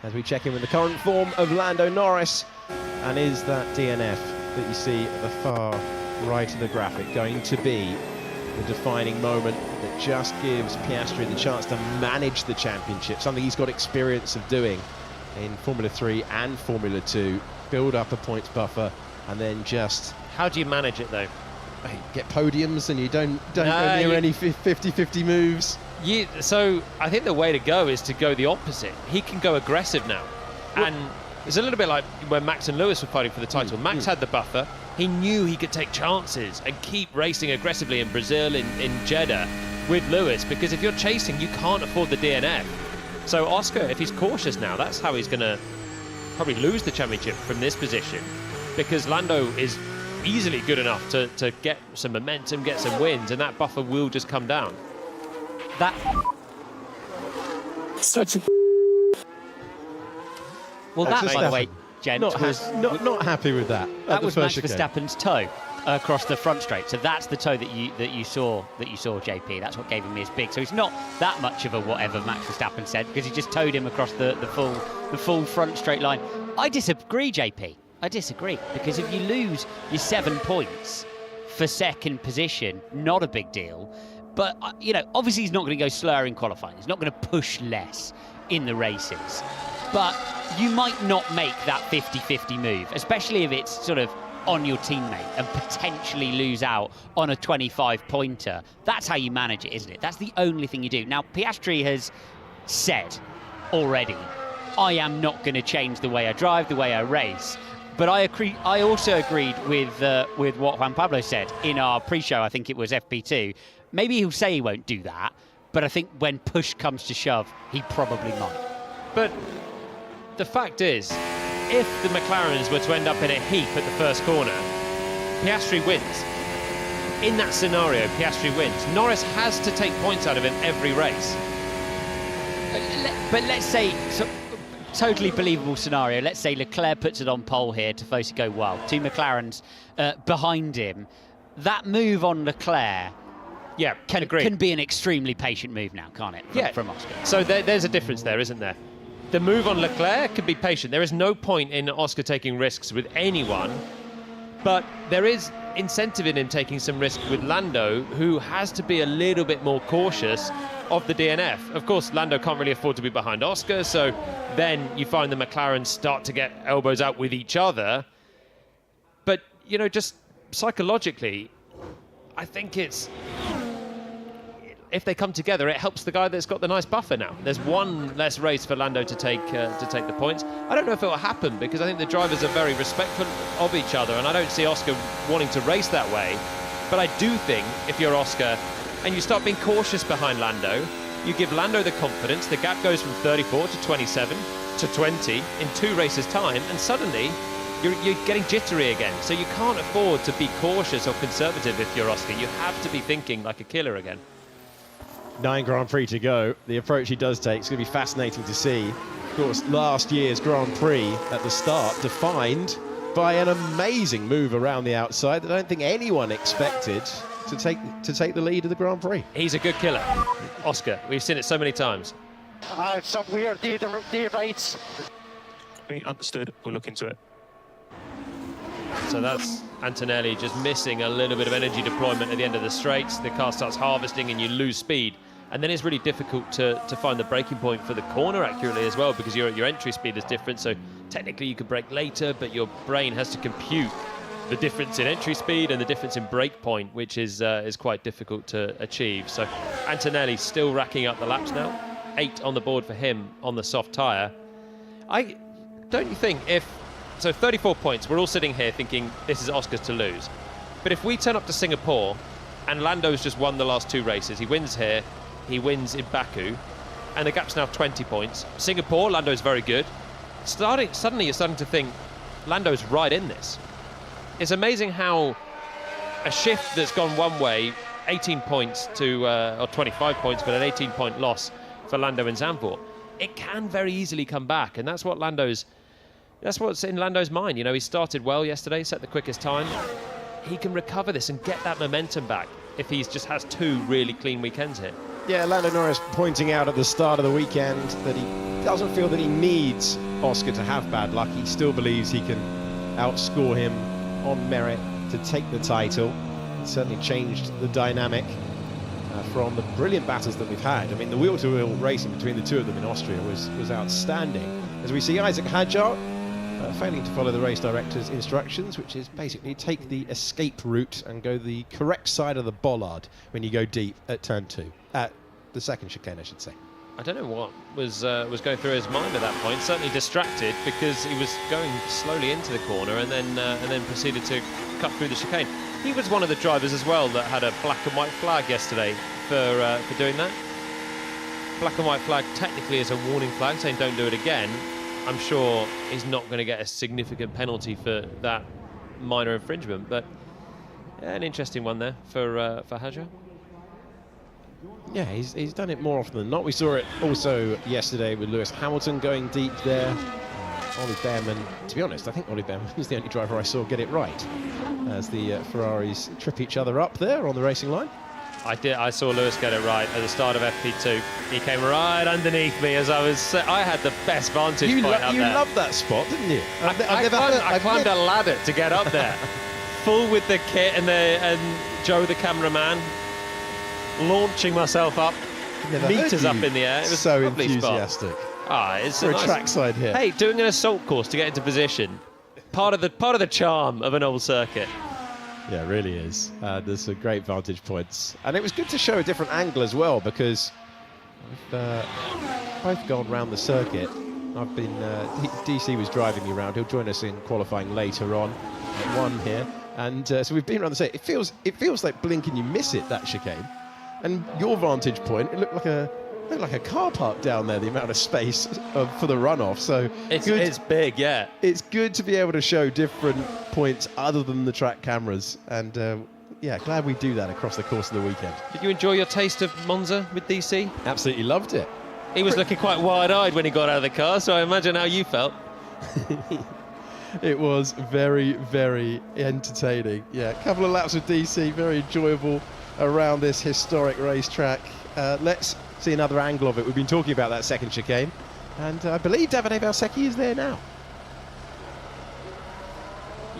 Speaker 1: as we check in with the current form of Lando Norris. And is that DNF that you see at the far right of the graphic going to be the defining moment that just gives Piastri the chance to manage the championship, something he's got experience of doing in Formula 3 and Formula 2, build up a points buffer, and then just...
Speaker 2: How do you manage it, though?
Speaker 1: Get podiums, and you don't go near any 50-50 moves.
Speaker 2: So I think the way to go is to go the opposite. He can go aggressive now. And it's a little bit like when Max and Lewis were fighting for the title. Max had the buffer. He knew he could take chances and keep racing aggressively in Brazil, in Jeddah, with Lewis, because if you're chasing, you can't afford the DNF. So Oscar, if he's cautious now, that's how he's going to probably lose the championship from this position, because Lando is easily good enough to get some momentum, get some wins, and that buffer will just come down.
Speaker 3: That
Speaker 7: Such a
Speaker 3: well, that, by the way, Jen,
Speaker 1: Not happy with that.
Speaker 3: That was Max Verstappen's toe across the front straight. So that's the toe that you saw, JP. That's what gave him his big. So it's not that much of a whatever Max Verstappen said, because he just towed him across the full front straight line. I disagree, JP. I disagree, because if you lose your 7 points for second position, not a big deal. But obviously he's not going to go slower in qualifying. He's not going to push less in the races. But you might not make that 50-50 move, especially if it's sort of on your teammate, and potentially lose out on a 25-pointer. That's how you manage it, isn't it? That's the only thing you do. Now, Piastri has said already, I am not going to change the way I drive, the way I race. But I also agreed with what Juan Pablo said in our pre-show. I think it was FP2. Maybe he'll say he won't do that, but I think when push comes to shove, he probably might.
Speaker 2: But the fact is, if the McLarens were to end up in a heap at the first corner, Piastri wins. In that scenario, Piastri wins. Norris has to take points out of him every race.
Speaker 3: But let's say, totally believable scenario, let's say Leclerc puts it on pole here, Tifosi go wild, 2 McLarens behind him. That move on Leclerc can be an extremely patient move now, can't it, from Oscar?
Speaker 2: So there's a difference there, isn't there? The move on Leclerc can be patient. There is no point in Oscar taking risks with anyone, but there is incentive in him taking some risk with Lando, who has to be a little bit more cautious of the DNF. Of course, Lando can't really afford to be behind Oscar, so then you find the McLarens start to get elbows out with each other. But, just psychologically, I think if they come together, it helps the guy that's got the nice buffer now. There's one less race for Lando to take the points. I don't know if it will happen, because I think the drivers are very respectful of each other, and I don't see Oscar wanting to race that way. But I do think if you're Oscar and you start being cautious behind Lando, you give Lando the confidence, the gap goes from 34 to 27 to 20 in 2 races' time, and suddenly you're getting jittery again. So you can't afford to be cautious or conservative if you're Oscar. You have to be thinking like a killer again.
Speaker 1: 9 Grand Prix to go. The approach he does take is going to be fascinating to see. Of course, last year's Grand Prix at the start defined by an amazing move around the outside that I don't think anyone expected to take the lead of the Grand Prix.
Speaker 2: He's a good killer, Oscar. We've seen it so many times.
Speaker 8: Some weird deer rights.
Speaker 6: We understood. We'll look into it.
Speaker 2: So that's Antonelli just missing a little bit of energy deployment at the end of the straights. The car starts harvesting and you lose speed. And then it's really difficult to find the braking point for the corner accurately as well, because your entry speed is different. So technically you could brake later, but your brain has to compute the difference in entry speed and the difference in brake point, which is quite difficult to achieve. So Antonelli still racking up the laps now. 8 on the board for him on the soft tyre. Don't you think so 34 points, we're all sitting here thinking this is Oscar's to lose. But if we turn up to Singapore and Lando's just won the last 2 races, he wins here, he wins in Baku, and the gap's now 20 points. Singapore, Lando's very good. Suddenly you're starting to think Lando's right in this. It's amazing how a shift that's gone one way, 18 points to, or 25 points, but an 18-point loss for Lando and Zandvoort, it can very easily come back, and that's what's in Lando's mind. You know, he started well yesterday, set the quickest time. He can recover this and get that momentum back if he just has 2 really clean weekends here.
Speaker 1: Yeah, Lando Norris pointing out at the start of the weekend that he doesn't feel that he needs Oscar to have bad luck. He still believes he can outscore him on merit to take the title. It certainly changed the dynamic from the brilliant battles that we've had. I mean, the wheel-to-wheel racing between the 2 of them in Austria was outstanding. As we see Isaac Hadjar failing to follow the race director's instructions, which is basically take the escape route and go the correct side of the bollard when you go deep at turn 2. At the second chicane, I should say.
Speaker 2: I don't know what was going through his mind at that point. Certainly distracted because he was going slowly into the corner and then proceeded to cut through the chicane. He was one of the drivers as well that had a black and white flag yesterday for doing that. Black and white flag technically is a warning flag saying don't do it again. I'm sure he's not going to get a significant penalty for that minor infringement, but yeah, an interesting one there for Hadjar.
Speaker 1: Yeah, he's done it more often than not. We saw it also yesterday with Lewis Hamilton going deep there. Ollie Behrman, to be honest, I think Ollie Behrman was the only driver I saw get it right as the Ferraris trip each other up there on the racing line.
Speaker 2: I saw Lewis get it right at the start of FP2. He came right underneath me as I had the best vantage point up there.
Speaker 1: You loved that spot, didn't you?
Speaker 2: I climbed a ladder to get up there. Full with the kit and Joe the cameraman, launching myself up, meters up in the air. It was
Speaker 1: so
Speaker 2: a lovely
Speaker 1: enthusiastic.
Speaker 2: Spot. It's
Speaker 1: for a
Speaker 2: nice
Speaker 1: trackside here.
Speaker 2: Hey, doing an assault course to get into position. Part of the charm of an old circuit.
Speaker 1: Yeah, it really is. There's some great vantage points. And it was good to show a different angle as well, because I've gone round the circuit. I've been, DC was driving me around. He'll join us in qualifying later on. One here. And so we've been around the circuit. It feels like blink and you miss it, that chicane. And your vantage point, it looked like a car park down there, the amount of space for the runoff. So
Speaker 2: it's big, yeah.
Speaker 1: It's good to be able to show different points other than the track cameras. And yeah, glad we do that across the course of the weekend.
Speaker 2: Did you enjoy your taste of Monza with DC?
Speaker 1: Absolutely loved it.
Speaker 2: He was looking quite wide-eyed when he got out of the car, so I imagine how you felt.
Speaker 1: It was very, very entertaining. Yeah, a couple of laps with DC, very enjoyable around this historic racetrack. Let's see another angle of it. We've been talking about that second chicane, and I believe Davide Valsecchi is there now.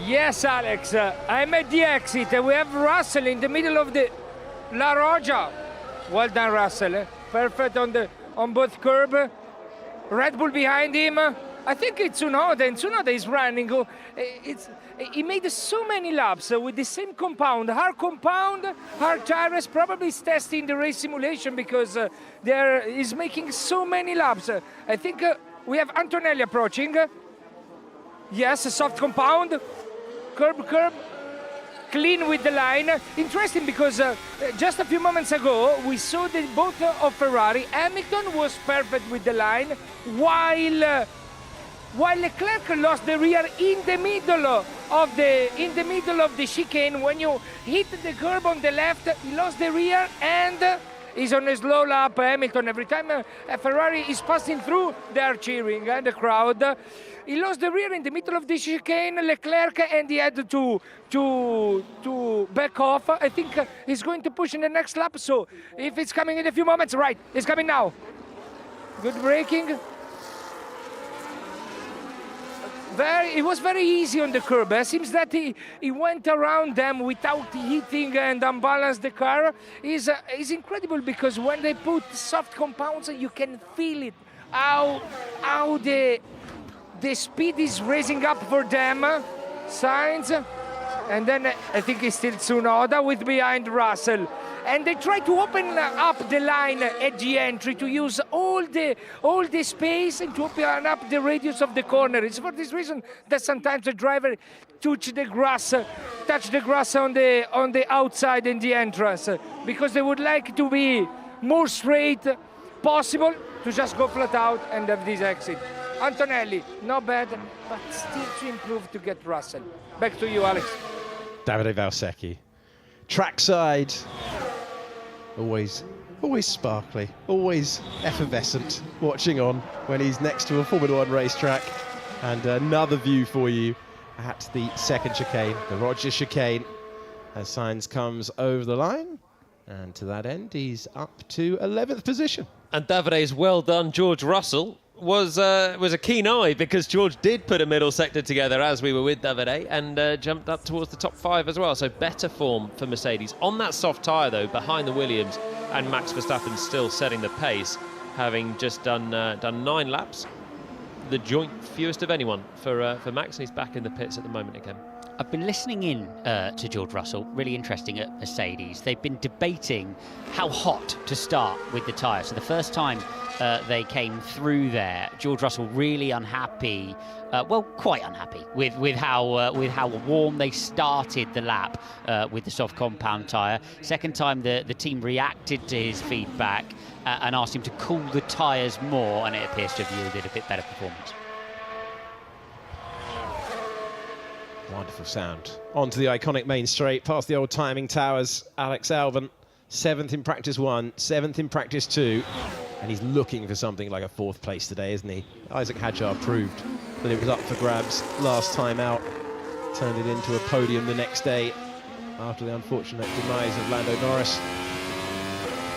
Speaker 5: Yes, Alex, I'm at the exit. We have Russell in the middle of the La Roja. Well done, Russell. Perfect on both curb. Red Bull behind him. I think it's Tsunoda, and Tsunoda is running. He made so many laps with the same compound, hard tires. Probably is testing the race simulation because he's making so many laps. I think we have Antonelli approaching. Yes, a soft compound. Curb. clean with the line. Interesting because just a few moments ago we saw that both of Ferrari, Hamilton was perfect with the line, while Leclerc lost the rear in the middle of the chicane. When you hit the curb on the left, he lost the rear and is on a slow lap. Hamilton, every time a Ferrari is passing through, they are cheering, the crowd. He lost the rear in the middle of the chicane, Leclerc, and he had to back off. I think he's going to push in the next lap, so if it's coming in a few moments, right, it's coming now. Good braking. It was very easy on the curb. It seems that he went around them without hitting and unbalanced the car. Is incredible because when they put soft compounds, you can feel it. How the speed is raising up for them. Sainz, and then I think it's still Tsunoda with behind Russell. And they try to open up the line at the entry to use all the space and to open up the radius of the corner. It's for this reason that sometimes the driver touch the grass on the outside in the entrance, because they would like to be more straight possible, to just go flat out and have this exit. Antonelli, not bad, but still to improve to get Russell. Back to you, Alex.
Speaker 1: Davide Valsecchi, trackside. Always sparkly, always effervescent, watching on when he's next to a Formula One racetrack. And another view for you at the second chicane, the Roger chicane, as Sainz comes over the line. And to that end, he's up to 11th position.
Speaker 2: And Davide's well done, George Russell, was a keen eye, because George did put a middle sector together as we were with Davide, and jumped up towards the top 5 as well. So better form for Mercedes. On that soft tyre though, behind the Williams, and Max Verstappen still setting the pace, having just done 9 laps. The joint fewest of anyone for Max, and he's back in the pits at the moment again.
Speaker 3: I've been listening in to George Russell, really interesting at Mercedes. They've been debating how hot to start with the tyre. So the first time they came through there, George Russell really unhappy, quite unhappy with how warm they started the lap with the soft compound tyre. Second time the team reacted to his feedback and asked him to cool the tyres more, and it appears to have yielded a bit better performance.
Speaker 1: Wonderful sound. Onto the iconic main straight, past the old timing towers. Alex Albon, 7th in practice 1, 7th in practice 2. And he's looking for something like a 4th place today, isn't he? Isaac Hadjar proved that it was up for grabs last time out. Turned it into a podium the next day after the unfortunate demise of Lando Norris.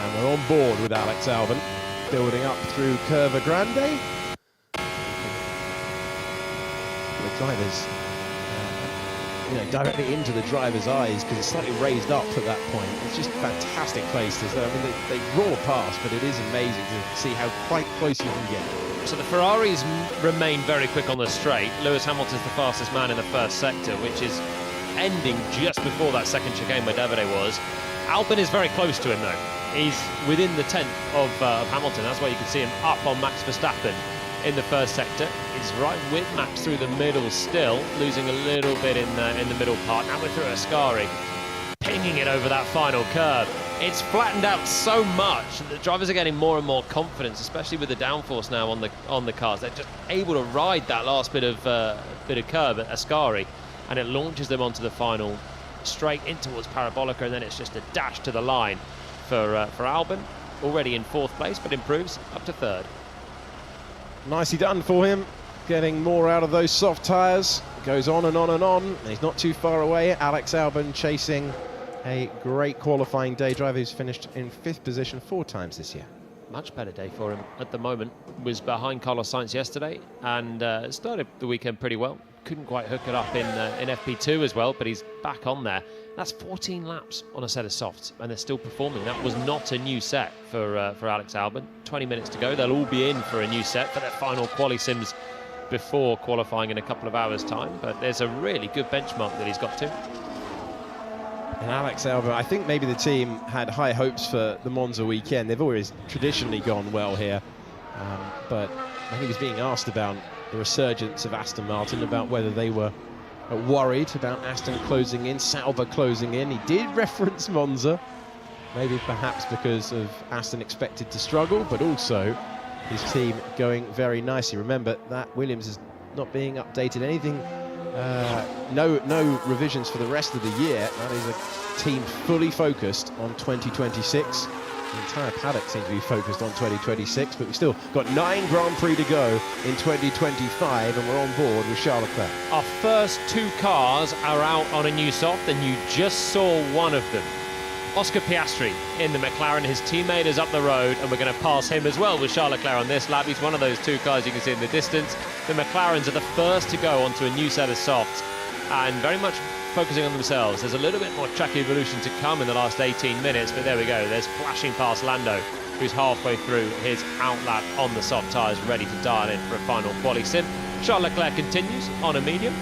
Speaker 1: And we're on board with Alex Albon, building up through Curva Grande. The drivers, directly into the driver's eyes, because it's slightly raised up at that point. It's just a fantastic place. They roar past, but it is amazing to see how quite close you can get.
Speaker 2: So the Ferraris remain very quick on the straight. Lewis Hamilton's the fastest man in the first sector, which is ending just before that second chicane where Davide was. Albon is very close to him though. He's within the 10th of Hamilton. That's why you can see him up on Max Verstappen in the first sector. He's right with Max through the middle still, losing a little bit in the middle part. Now we're through Ascari, pinging it over that final curve. It's flattened out so much that the drivers are getting more and more confidence, especially with the downforce now on the cars. They're just able to ride that last bit of curve at Ascari, and it launches them onto the final straight in towards Parabolica, and then it's just a dash to the line for Albon, already in 4th place, but improves up to 3rd.
Speaker 1: Nicely done for him, getting more out of those soft tyres. Goes on and on and on, and he's not too far away. Alex Albon chasing a great qualifying day. Driver who's finished in 5th position 4 times this year.
Speaker 2: Much better day for him at the moment. Was behind Carlos Sainz yesterday, and started the weekend pretty well. Couldn't quite hook it up in FP2 as well, but he's back on there. That's 14 laps on a set of softs, and they're still performing. That was not a new set for Alex Albon. 20 minutes to go. They'll all be in for a new set for their final quali sims before qualifying in a couple of hours' time. But there's a really good benchmark that he's got to.
Speaker 1: And Alex Albon, I think maybe the team had high hopes for the Monza weekend. They've always traditionally gone well here. But when he was being asked about the resurgence of Aston Martin, about whether they were worried about Aston closing in, Sauber closing in. He did reference Monza, maybe perhaps because of Aston expected to struggle, but also his team going very nicely. Remember that Williams is not being updated anything, no revisions for the rest of the year. That is a team fully focused on 2026. The entire paddock seems to be focused on 2026, but we've still got 9 Grand Prix to go in 2025, and we're on board with Charles Leclerc.
Speaker 2: Our first 2 cars are out on a new soft, and you just saw one of them. Oscar Piastri in the McLaren. His teammate is up the road, and we're going to pass him as well with Charles Leclerc on this lap. He's one of those 2 cars you can see in the distance. The McLarens are the first to go onto a new set of softs, and very much focusing on themselves. There's a little bit more track evolution to come in the last 18 minutes, but there we go. There's flashing past Lando, who's halfway through his outlap on the soft tyres, ready to dial in for a final quali sim. Charles Leclerc continues on a medium.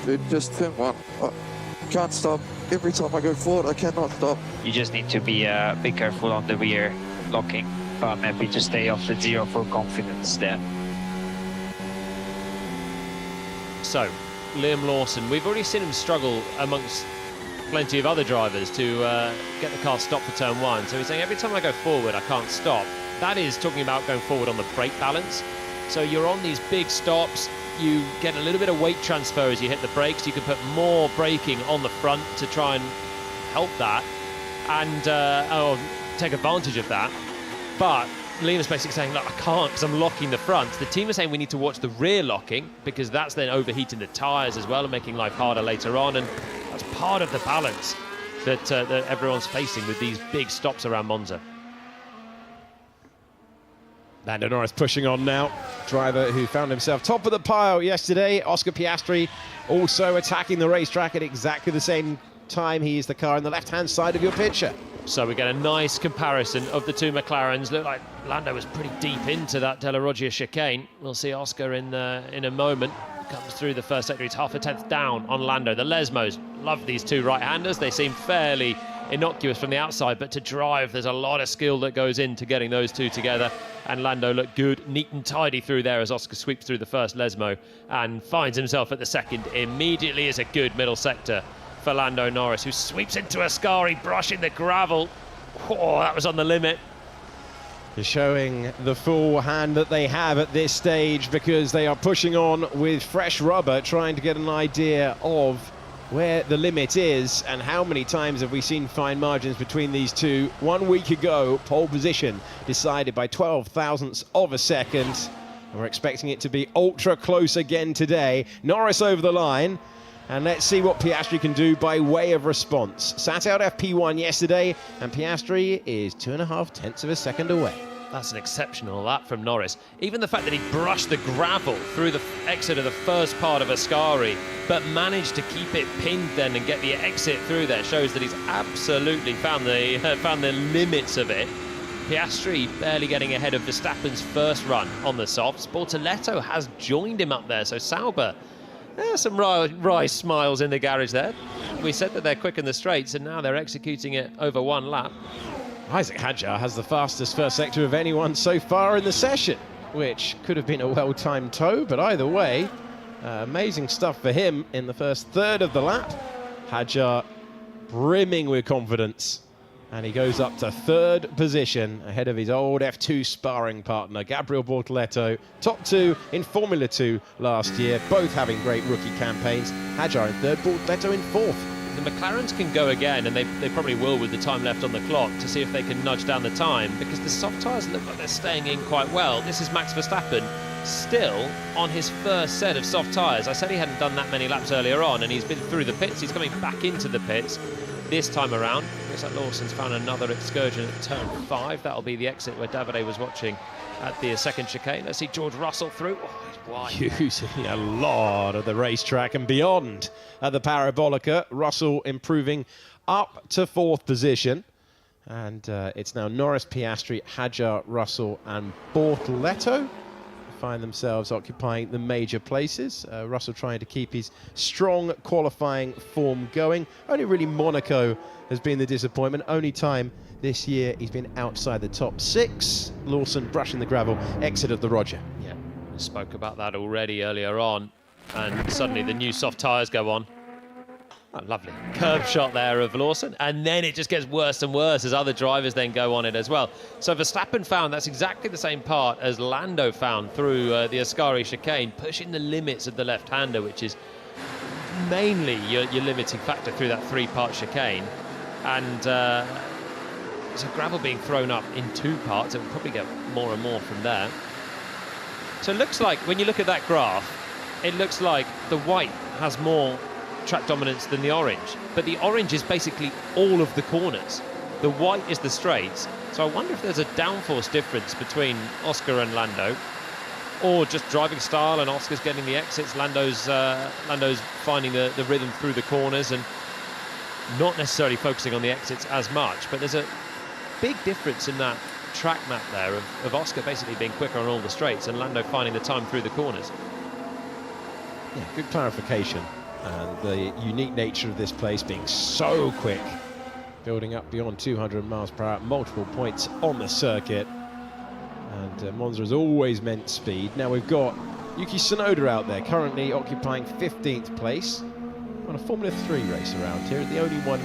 Speaker 9: Dude, just turn one. I can't stop. Every time I go forward, I cannot stop.
Speaker 10: You just need to be careful on the rear locking. I'm happy to stay off the 0 for confidence there.
Speaker 2: So, Liam Lawson, we've already seen him struggle amongst plenty of other drivers to get the car stopped for turn 1. So he's saying, every time I go forward, I can't stop. That is talking about going forward on the brake balance. So you're on these big stops, you get a little bit of weight transfer as you hit the brakes. You can put more braking on the front to try and help that and take advantage of that. But Liam's basically saying, look, I can't because I'm locking the front. The team is saying we need to watch the rear locking because that's then overheating the tyres as well and making life harder later on. And that's part of the balance that everyone's facing with these big stops around Monza.
Speaker 1: Lando Norris pushing on now. Driver who found himself top of the pile yesterday. Oscar Piastri also attacking the racetrack at exactly the same time. He is the car on the left-hand side of your picture.
Speaker 2: So we get a nice comparison of the 2 McLarens. Look like Lando was pretty deep into that Della Roggia chicane. We'll see Oscar in a moment. Comes through the first sector. He's half a tenth down on Lando. The Lesmos love these 2 right-handers. They seem fairly innocuous from the outside, but to drive, there's a lot of skill that goes into getting those 2 together. And Lando looked good, neat and tidy through there as Oscar sweeps through the first Lesmo and finds himself at the second. Immediately is a good middle sector for Lando Norris, who sweeps into Ascari, brushing the gravel. Oh, that was on the limit.
Speaker 1: They're showing the full hand that they have at this stage because they are pushing on with fresh rubber, trying to get an idea of where the limit is and how many times have we seen fine margins between these 2. 1 week ago, pole position decided by 12 thousandths of a second. And we're expecting it to be ultra close again today. Norris over the line. And let's see what Piastri can do by way of response. Sat out FP1 yesterday, and Piastri is 2.5 tenths of a second away.
Speaker 2: That's an exceptional lap from Norris. Even the fact that he brushed the gravel through the exit of the first part of Ascari, but managed to keep it pinned then and get the exit through there shows that he's absolutely found the limits of it. Piastri barely getting ahead of Verstappen's first run on the softs. Bortoleto has joined him up there, so Sauber, there's some wry smiles in the garage there. We said that they're quick in the straights, and now they're executing it over 1 lap.
Speaker 1: Isaac Hadjar has the fastest first sector of anyone so far in the session, which could have been a well-timed tow, but either way, amazing stuff for him in the first third of the lap. Hadjar brimming with confidence, and he goes up to 3rd position ahead of his old F2 sparring partner, Gabriel Bortoleto, top 2 in Formula 2 last year, both having great rookie campaigns. Hadjar in 3rd, Bortoleto in 4th.
Speaker 2: The McLarens can go again, and they probably will with the time left on the clock, to see if they can nudge down the time, because the soft tyres look like they're staying in quite well. This is Max Verstappen still on his first set of soft tyres. I said he hadn't done that many laps earlier on, and he's been through the pits. He's coming back into the pits this time around. Looks like Lawson's found another excursion at turn 5. That'll be the exit where Davide was watching at the second chicane. Let's see George Russell through. Oh, he's wide.
Speaker 1: Using a lot of the racetrack and beyond at the Parabolica. Russell improving up to 4th position. And it's now Norris, Piastri, Hadjar, Russell and Bortoleto find themselves occupying the major places. Russell trying to keep his strong qualifying form going. Only really Monaco has been the disappointment. Only time this year he's been outside the top 6. Lawson brushing the gravel, exit of the Roger.
Speaker 2: Yeah. Spoke about that already earlier on, and suddenly the new soft tyres go on. Oh, lovely curb shot there of Lawson, and then it just gets worse and worse as other drivers then go on it as well. So Verstappen found that's exactly the same part as Lando found through the Ascari chicane, pushing the limits of the left-hander, which is mainly your limiting factor through that three-part chicane. And so gravel being thrown up in two parts, it will probably get more and more from there. So it looks like, when you look at that graph, it looks like the white has more track dominance than the orange, but the orange is basically all of the corners. The white is the straights. So I wonder if there's a downforce difference between Oscar and Lando, or just driving style, and Oscar's getting the exits, Lando's finding the rhythm through the corners and not necessarily focusing on the exits as much. But there's a big difference in that track map there of Oscar basically being quicker on all the straights and Lando finding the time through the corners.
Speaker 1: Yeah, good clarification. And the unique nature of this place being so quick, building up beyond 200 miles per hour, multiple points on the circuit. And Monza has always meant speed. Now we've got Yuki Tsunoda out there, currently occupying 15th place on a Formula 3 race around here, the only one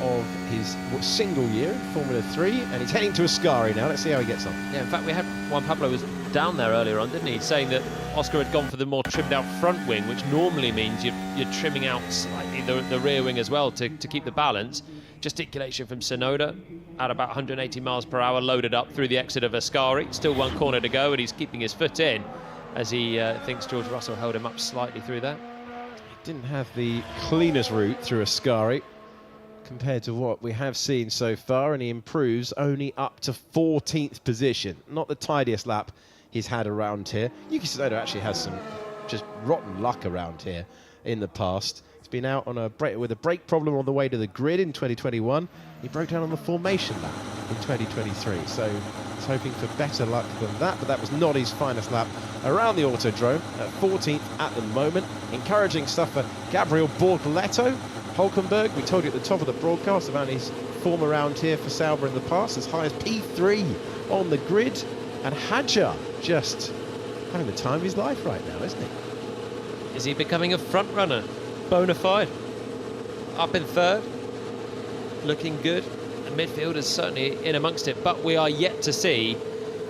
Speaker 1: of his single year in Formula 3, and he's heading to Ascari now. Let's see how he gets on.
Speaker 2: Yeah, in fact, we had Juan Pablo was down there earlier on, didn't he? Saying that Oscar had gone for the more trimmed out front wing, which normally means you're trimming out slightly the rear wing as well to keep the balance. Gesticulation from Tsunoda at about 180 miles per hour, loaded up through the exit of Ascari. Still one corner to go, and he's keeping his foot in as he thinks George Russell held him up slightly through there.
Speaker 1: He didn't have the cleanest route through Ascari compared to what we have seen so far, and he improves only up to 14th position. Not the tidiest lap he's had around here. Yuki Tsunoda actually has some just rotten luck around here in the past. He's been out on with a brake problem on the way to the grid in 2021. He broke down on the formation lap in 2023, so he's hoping for better luck than that, but that was not his finest lap around the Autodrome, at 14th at the moment. Encouraging stuff for Gabriel Bortoleto. Hulkenberg, we told you at the top of the broadcast about his form around here for Sauber in the past, as high as P3 on the grid. And Hadjar just having the time of his life right now, isn't he?
Speaker 2: Is he becoming a front runner? Bona fide. Up in third, looking good. And midfield is certainly in amongst it, but we are yet to see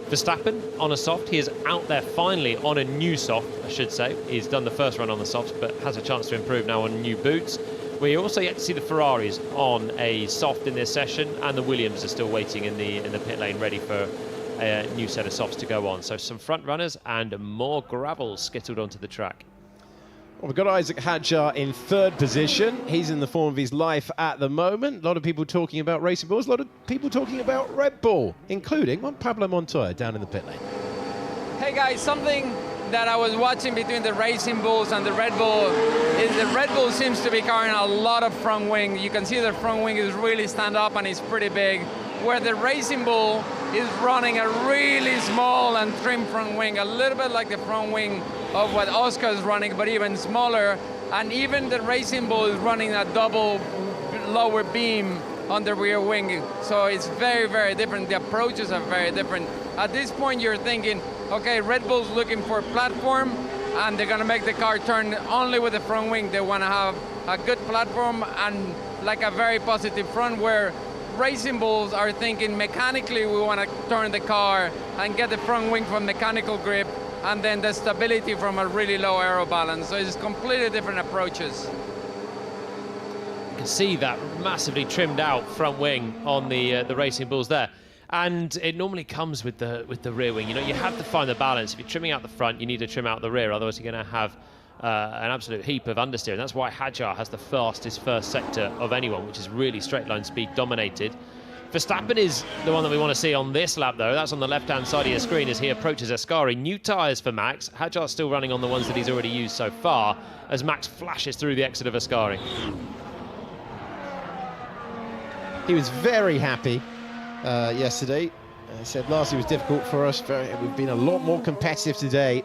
Speaker 2: Verstappen on a soft. He is out there finally on a new soft, I should say. He's done the first run on the softs, but has a chance to improve now on new boots. We also yet to see the Ferraris on a soft in this session, and the Williams are still waiting in the pit lane, ready for a new set of softs to go on. So some front runners and more gravel skittled onto the track.
Speaker 1: Well, we've got Isaac Hadjar in third position. He's in the form of his life at the moment. A lot of people talking about Racing Bulls, a lot of people talking about Red Bull, including Juan Pablo Montoya down in the pit lane.
Speaker 4: Hey guys, something that I was watching between the Racing Bulls and the Red Bull is the Red Bull seems to be carrying a lot of front wing. You can see the front wing is really stand up and it's pretty big, where the Racing Bull is running a really small and trim front wing, a little bit like the front wing of what Oscar is running, but even smaller. And even the Racing Bull is running a double lower beam on the rear wing. So it's very, very different. The approaches are very different. At this point, you're thinking, okay, Red Bull's looking for a platform, and they're gonna make the car turn only with the front wing. They wanna have a good platform and like a very positive front, where Racing Bulls are thinking mechanically we wanna turn the car and get the front wing from mechanical grip, and then the stability from a really low aero balance. So it's completely different approaches.
Speaker 2: You can see that massively trimmed out front wing on the Racing Bulls there. And it normally comes with the rear wing. You know, you have to find the balance. If you're trimming out the front, you need to trim out the rear, otherwise you're going to have an absolute heap of understeer. And that's why Hadjar has the fastest first sector of anyone, which is really straight line speed dominated. Verstappen is the one that we want to see on this lap, though. That's on the left-hand side of your screen as he approaches Ascari. New tyres for Max. Hadjar's still running on the ones that he's already used so far, as Max flashes through the exit of Ascari.
Speaker 1: He was very happy yesterday. He said last year was difficult for us. We've been a lot more competitive today,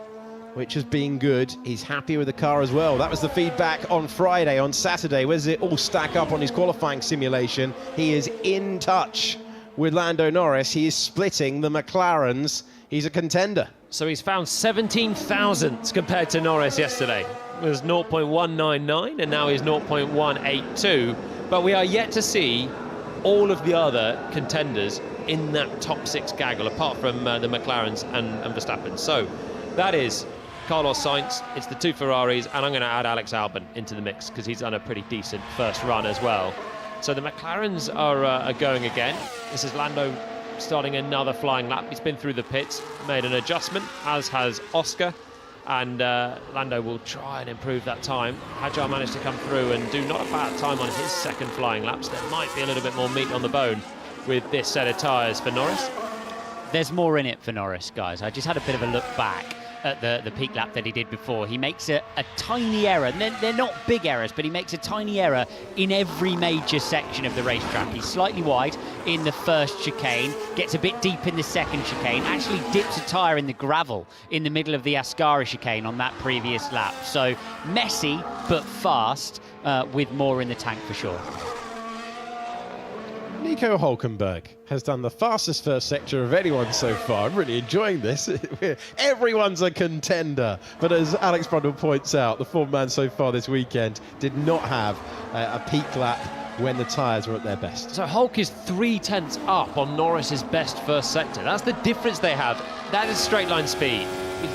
Speaker 1: which has been good. He's happy with the car as well. That was the feedback on Friday. On Saturday, where does it all stack up on his qualifying simulation? He is in touch with Lando Norris. He is splitting the McLarens. He's a contender.
Speaker 2: So he's found 17 thousandths compared to Norris yesterday. It was 0.199 and now he's 0.182. But we are yet to see all of the other contenders in that top 6 gaggle, apart from the McLarens and Verstappen. So that is Carlos Sainz, it's the 2 Ferraris, and I'm going to add Alex Albon into the mix because he's done a pretty decent first run as well. So the McLarens are going again. This is Lando starting another flying lap. He's been through the pits, made an adjustment, as has Oscar, and Lando will try and improve that time. Hadjar managed to come through and do not a bad time on his second flying lap, so there might be a little bit more meat on the bone with this set of tyres for Norris.
Speaker 3: There's more in it for Norris, guys. I just had a bit of a look back at the peak lap that he did before. He makes a tiny error. They're not big errors, but he makes a tiny error in every major section of the racetrack. He's slightly wide in the first chicane, gets a bit deep in the second chicane, actually dips a tyre in the gravel in the middle of the Ascari chicane on that previous lap. So messy, but fast, with more in the tank for sure.
Speaker 1: Nico Hülkenberg has done the fastest first sector of anyone so far. I'm really enjoying this. Everyone's a contender. But as Alex Brundle points out, the form man so far this weekend did not have a peak lap when the tyres were at their best.
Speaker 2: So Hulk is 3/10 up on Norris's best first sector. That's the difference they have. That is straight line speed.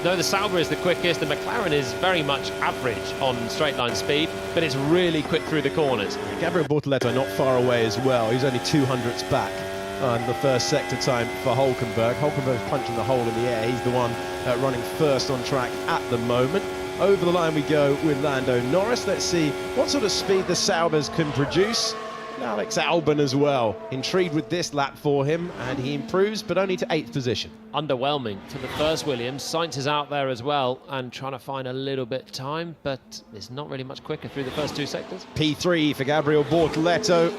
Speaker 2: Though the Sauber is the quickest, the McLaren is very much average on straight line speed, but it's really quick through the corners.
Speaker 1: Gabriel Bortoleto not far away as well. He's only 200ths back on the first sector time for Hülkenberg. Hülkenberg's punching the hole in the air. He's the one running first on track at the moment. Over the line we go with Lando Norris. Let's see what sort of speed the Saubers can produce. Alex Albon as well. Intrigued with this lap for him, and he improves, but only to 8th position.
Speaker 2: Underwhelming for the first Williams. Sainz is out there as well and trying to find a little bit of time, but it's not really much quicker through the first 2 sectors.
Speaker 1: P3 for Gabriel Bortoleto.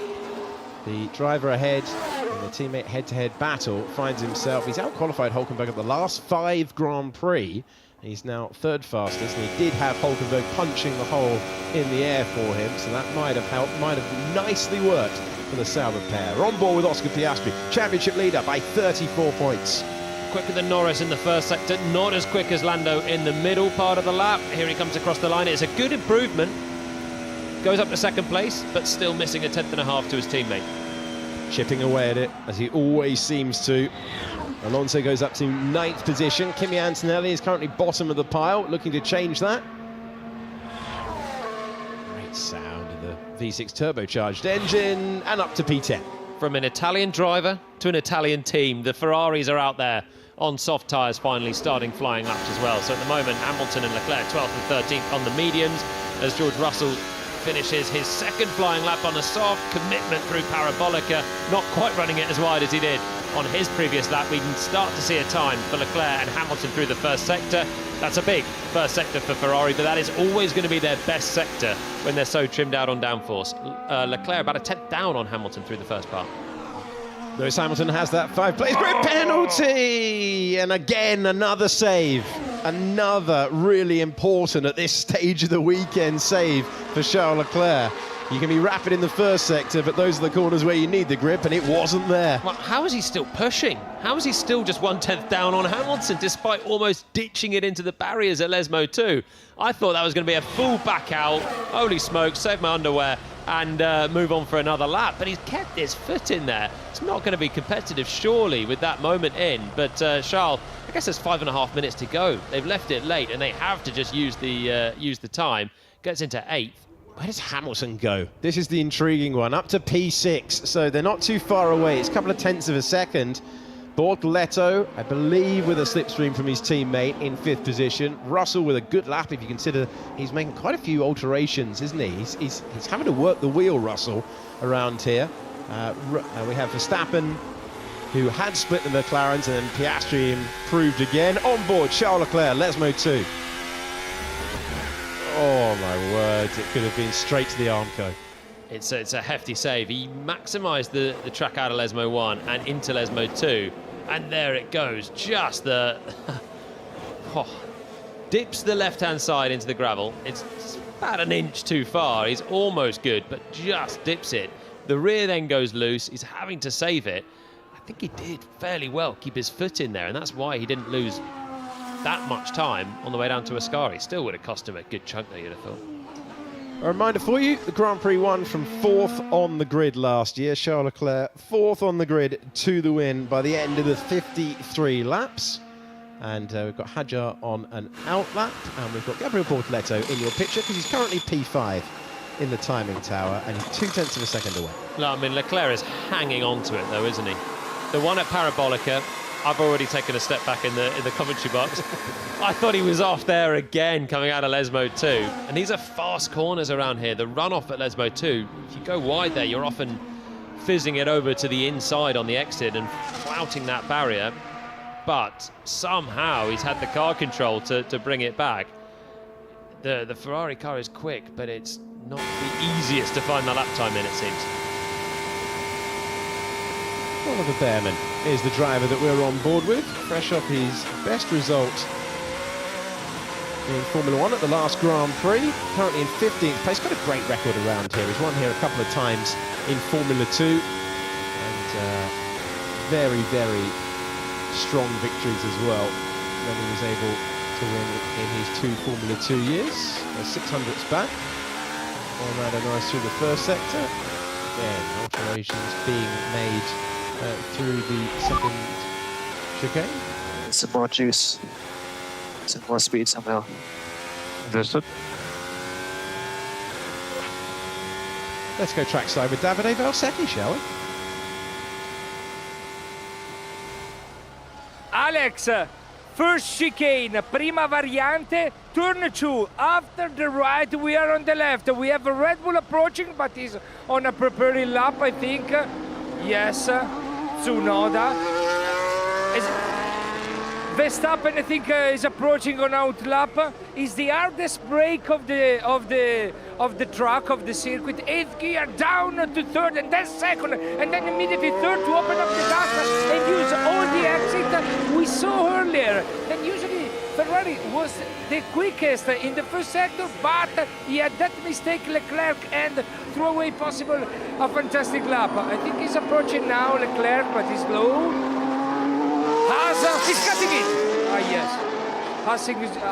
Speaker 1: The driver ahead in the teammate head-to-head battle finds himself, he's out-qualified Hülkenberg at the last 5 Grand Prix. He's now 3rd fastest, and he did have Hülkenberg punching the hole in the air for him, so that might have helped, might have nicely worked for the Sauber pair. On board with Oscar Piastri, championship leader by 34 points.
Speaker 2: Quicker than Norris in the first sector, not as quick as Lando in the middle part of the lap. Here he comes across the line. It's a good improvement. Goes up to 2nd place, but still missing a 10.5 to his teammate.
Speaker 1: Chipping away at it, as he always seems to. Alonso goes up to 9th position. Kimi Antonelli is currently bottom of the pile, looking to change that. Great sound of the V6 turbocharged engine, and up to P10.
Speaker 2: From an Italian driver to an Italian team, the Ferraris are out there on soft tyres finally starting flying laps as well. So at the moment, Hamilton and Leclerc 12th and 13th on the mediums, as George Russell finishes his 2nd flying lap on a soft commitment through Parabolica, not quite running it as wide as he did on his previous lap. We can start to see a time for Leclerc and Hamilton through the first sector. That's a big first sector for Ferrari, but that is always going to be their best sector when they're so trimmed out on downforce. Leclerc about a 10th down on Hamilton through the first part.
Speaker 1: Lewis Hamilton has that 5-place grid penalty, and again another save. Another really important at this stage of the weekend save for Charles Leclerc. You can be rapid in the first sector, but those are the corners where you need the grip, and it wasn't there.
Speaker 2: Well, how is he still pushing? How is he still just 1/10 down on Hamilton, despite almost ditching it into the barriers at Les Mots 2? I thought that was going to be a full back out. Holy smoke, save my underwear, and move on for another lap. But he's kept his foot in there. It's not going to be competitive, surely, with that moment in. But Charles, I guess there's 5.5 minutes to go. They've left it late, and they have to just use the time. Gets into 8th.
Speaker 1: Where does Hamilton go? This is the intriguing one. Up to P6, so they're not too far away. It's a couple of tenths of a second. Bortoleto, I believe, with a slipstream from his teammate in 5th position. Russell with a good lap, if you consider he's making quite a few alterations, isn't he? He's having to work the wheel, Russell, around here. We have Verstappen, who had split the McLarens, and then Piastri improved again. On board, Charles Leclerc, Les Mots 2. Oh my word, it could have been straight to the Armco.
Speaker 2: It's a hefty save. He maximised the track out of Les Mots 1 and into Les Mots 2. And there it goes. Just the... dips the left-hand side into the gravel. It's about an inch too far. He's almost good, but just dips it. The rear then goes loose. He's having to save it. I think he did fairly well keep his foot in there, and that's why he didn't lose that much time on the way down to Ascari. Still would have cost him a good chunk, though, you'd have thought.
Speaker 1: A reminder for you, the Grand Prix won from 4th on the grid last year. Charles Leclerc 4th on the grid to the win by the end of the 53 laps. And we've got Hadjar on an out lap, and we've got Gabriel Bortoleto in your picture because he's currently P5 in the timing tower, and he's 0.2 of a second away.
Speaker 2: No, I mean, Leclerc is hanging on to it, though, isn't he? The one at Parabolica, I've already taken a step back in the commentary box. I thought he was off there again coming out of Les Mode 2. And these are fast corners around here. The runoff at Les Mode 2, if you go wide there, you're often fizzing it over to the inside on the exit and flouting that barrier. But somehow he's had the car control to bring it back. The Ferrari car is quick, but it's not the easiest to find the lap time in, it seems.
Speaker 1: Oliver Behrman is the driver that we're on board with, fresh off his best result in Formula 1 at the last Grand Prix, currently in 15th place. Got a great record around here. He's won here a couple of times in Formula 2, and very, very strong victories as well when he was able to win in his 2 Formula 2 years. 600ths back on Lando Norris through the first sector. Again, alterations being made through the second chicane.
Speaker 10: Some more juice, some more speed somehow.
Speaker 6: Understood.
Speaker 1: Let's go trackside with Davide Valsecchi, shall we?
Speaker 5: Alex, first chicane, prima variante, turn 2. After the right, we are on the left. We have a Red Bull approaching, but he's on a preparing lap, I think. Yes, Tsunoda. Verstappen, I think, is approaching on out lap. Is the hardest break of the track, of the circuit. 8th gear down to 3rd, and then 2nd, and then immediately 3rd to open up the gas and use all the exit we saw earlier. And usually Ferrari was the quickest in the first sector, but he had that mistake, Leclerc, and threw away possible a fantastic lap. I think he's approaching now, Leclerc, but he's low. Haas is cutting it. Ah, yes.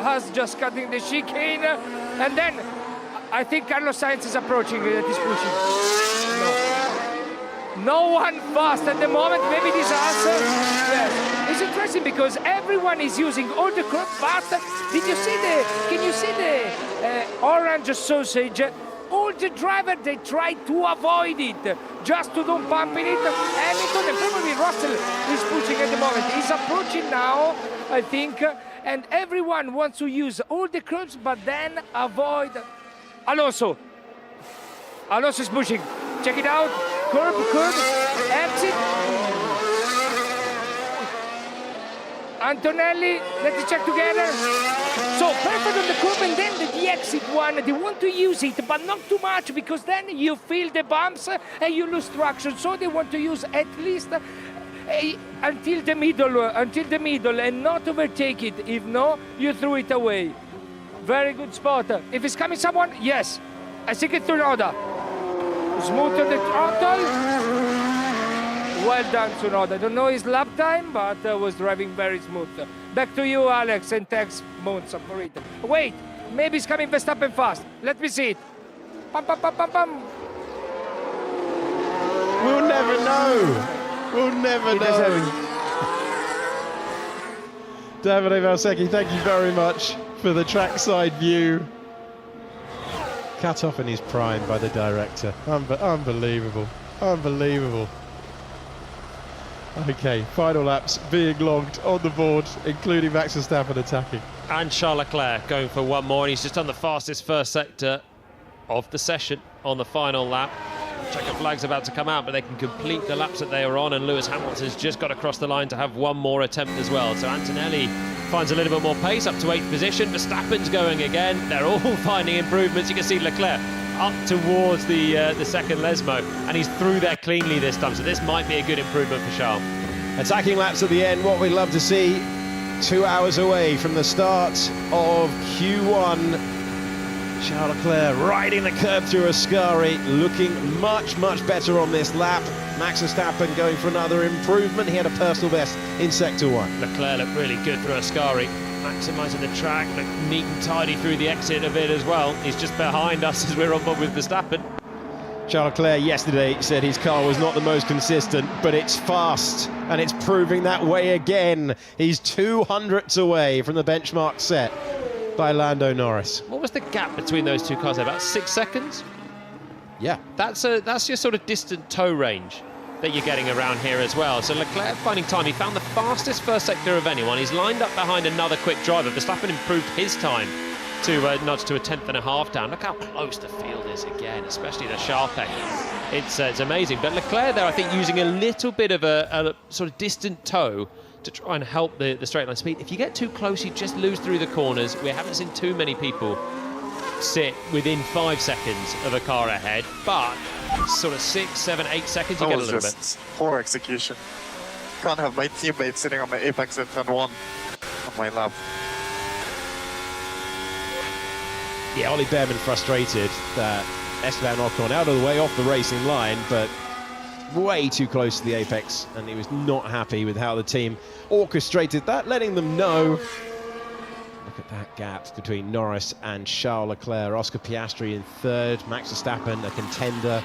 Speaker 5: Haas just cutting the chicane, and then I think Carlos Sainz is approaching, that is pushing. No one fast at the moment, maybe this Haas. Yes. It's interesting because everyone is using all the curves, but can you see the orange sausage? All the drivers, they try to avoid it, just to don't bump in it. Hamilton and probably Russell is pushing at the moment. He's approaching now, I think, and everyone wants to use all the curves, but then avoid Alonso. Alonso is pushing. Check it out. Curb, exit. Antonelli, let's check together. So perfect on the curb, and then the exit one. They want to use it, but not too much, because then you feel the bumps and you lose traction. So they want to use at least until the middle, and not overtake it. If no, you threw it away. Very good spot. If it's coming someone, yes. I think it's Tsunoda. Smooth on the throttle. Well done, Tsunoda. I don't know his lap time, but was driving very smooth. Back to you, Alex, and thanks, Monza, for it. Wait, maybe it's coming Verstappen fast. Let me see it. Pum, pum, pum, pum, pum.
Speaker 1: We'll never know. We'll never know. Davide Valsecchi, thank you very much for the trackside view. Cut off in his prime by the director. Unbelievable. Unbelievable. Okay, final laps being logged on the board, including Max Verstappen attacking.
Speaker 2: And Charles Leclerc going for one more, and he's just done the fastest first sector of the session on the final lap. Checker flag's about to come out, but they can complete the laps that they are on, and Lewis Hamilton's just got across the line to have one more attempt as well. So Antonelli finds a little bit more pace, up to 8th position. Verstappen's going again. They're all finding improvements. You can see Leclerc up towards the second Lesmo, and he's through there cleanly this time, so this might be a good improvement for Charles.
Speaker 1: Attacking laps at the end, what we'd love to see. 2 hours away from the start of Q1. Charles Leclerc riding the curb through Ascari, looking much, much better on this lap. Max Verstappen going for another improvement. He had a personal best in Sector 1.
Speaker 2: Leclerc looked really good through Ascari. maximising the track, look neat and tidy through the exit of it as well. He's just behind us as we're on board with Verstappen.
Speaker 1: Charles Leclerc yesterday said his car was not the most consistent, but it's fast, and it's proving that way again. He's 200ths away from the benchmark set by Lando Norris.
Speaker 2: What was the gap between those two cars there? About 6 seconds?
Speaker 1: Yeah.
Speaker 2: That's your sort of distant tow range that you're getting around here as well. So Leclerc finding time. He found the fastest first sector of anyone. He's lined up behind another quick driver. Verstappen improved his time to nudge to a 10.5 down. Look how close the field is again, especially the Sharpay. It's amazing. But Leclerc there, I think, using a little bit of a sort of distant tow to try and help the straight line speed. If you get too close, you just lose through the corners. We haven't seen too many people sit within 5 seconds of a car ahead, but sort of 6, 7, 8 seconds you get a little bit.
Speaker 7: Poor execution. Can't have my teammate sitting on my apex at turn 1 on my lap.
Speaker 1: Yeah, Ollie Behrman frustrated that Esteban Ocon out of the way off the racing line, but way too close to the apex, and he was not happy with how the team orchestrated that, letting them know. Look at that gap between Norris and Charles Leclerc. Oscar Piastri in third, Max Verstappen, a contender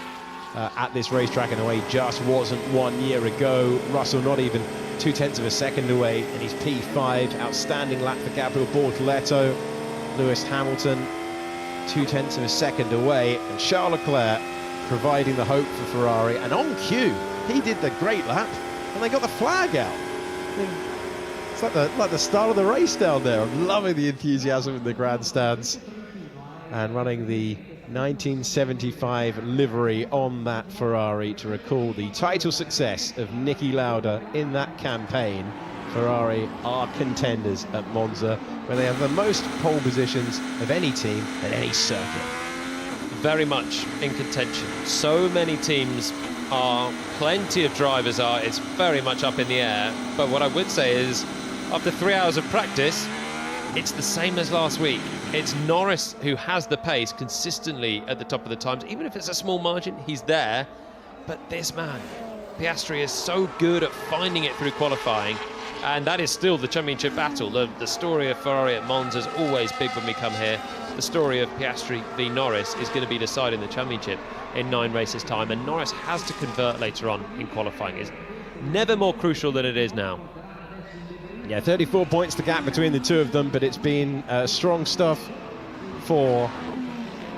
Speaker 1: at this racetrack in a way he just wasn't 1 year ago. Russell not even 0.2 of a second away, and he's P5. Outstanding lap for Gabriel Bortoleto. Lewis Hamilton 0.2 of a second away, and Charles Leclerc providing the hope for Ferrari. And on cue, he did the great lap, and they got the flag out. I mean, it's like the start of the race down there. I'm loving the enthusiasm in the grandstands, and running the 1975 livery on that Ferrari to recall the title success of Niki Lauda in that campaign. Ferrari are contenders at Monza, where they have the most pole positions of any team at any circuit.
Speaker 2: Very much in contention. So many teams are, plenty of drivers are, it's very much up in the air. But what I would say is, after 3 hours of practice, it's the same as last week. It's Norris who has the pace consistently at the top of the times. Even if it's a small margin, he's there. But this man, Piastri, is so good at finding it through qualifying. And that is still the championship battle. The story of Ferrari at Monza is always big when we come here. The story of Piastri v Norris is going to be deciding the championship in 9 races' time. And Norris has to convert later on in qualifying. It's never more crucial than it is now.
Speaker 1: Yeah, 34 points the gap between the two of them, but it's been strong stuff for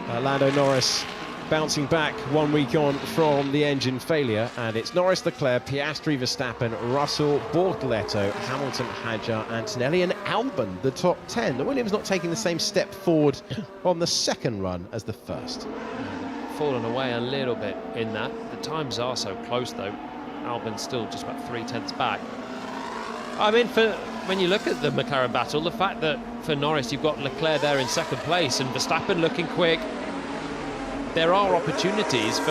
Speaker 1: Lando Norris, bouncing back 1 week on from the engine failure. And it's Norris, Leclerc, Piastri, Verstappen, Russell, Bortoleto, Hamilton, Hadjar, Antonelli and Albon, the top 10. The Williams not taking the same step forward on the second run as the first.
Speaker 2: Fallen away a little bit in that. The times are so close though. Albon's still just about 0.3 back. I mean, when you look at the McLaren battle, the fact that for Norris you've got Leclerc there in second place and Verstappen looking quick, there are opportunities for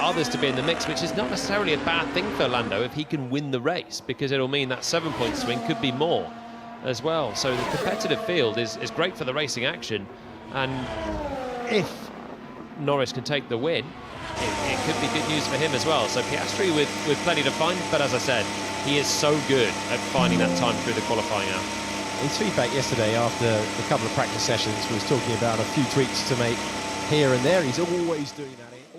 Speaker 2: others to be in the mix, which is not necessarily a bad thing for Lando if he can win the race, because it'll mean that 7-point swing could be more as well. So the competitive field is great for the racing action, and if Norris can take the win, it could be good news for him as well. So Piastri with plenty to find, but as I said, he is so good at finding that time through the qualifying now.
Speaker 1: His feedback yesterday after a couple of practice sessions was talking about a few tweaks to make here and there. He's always doing that.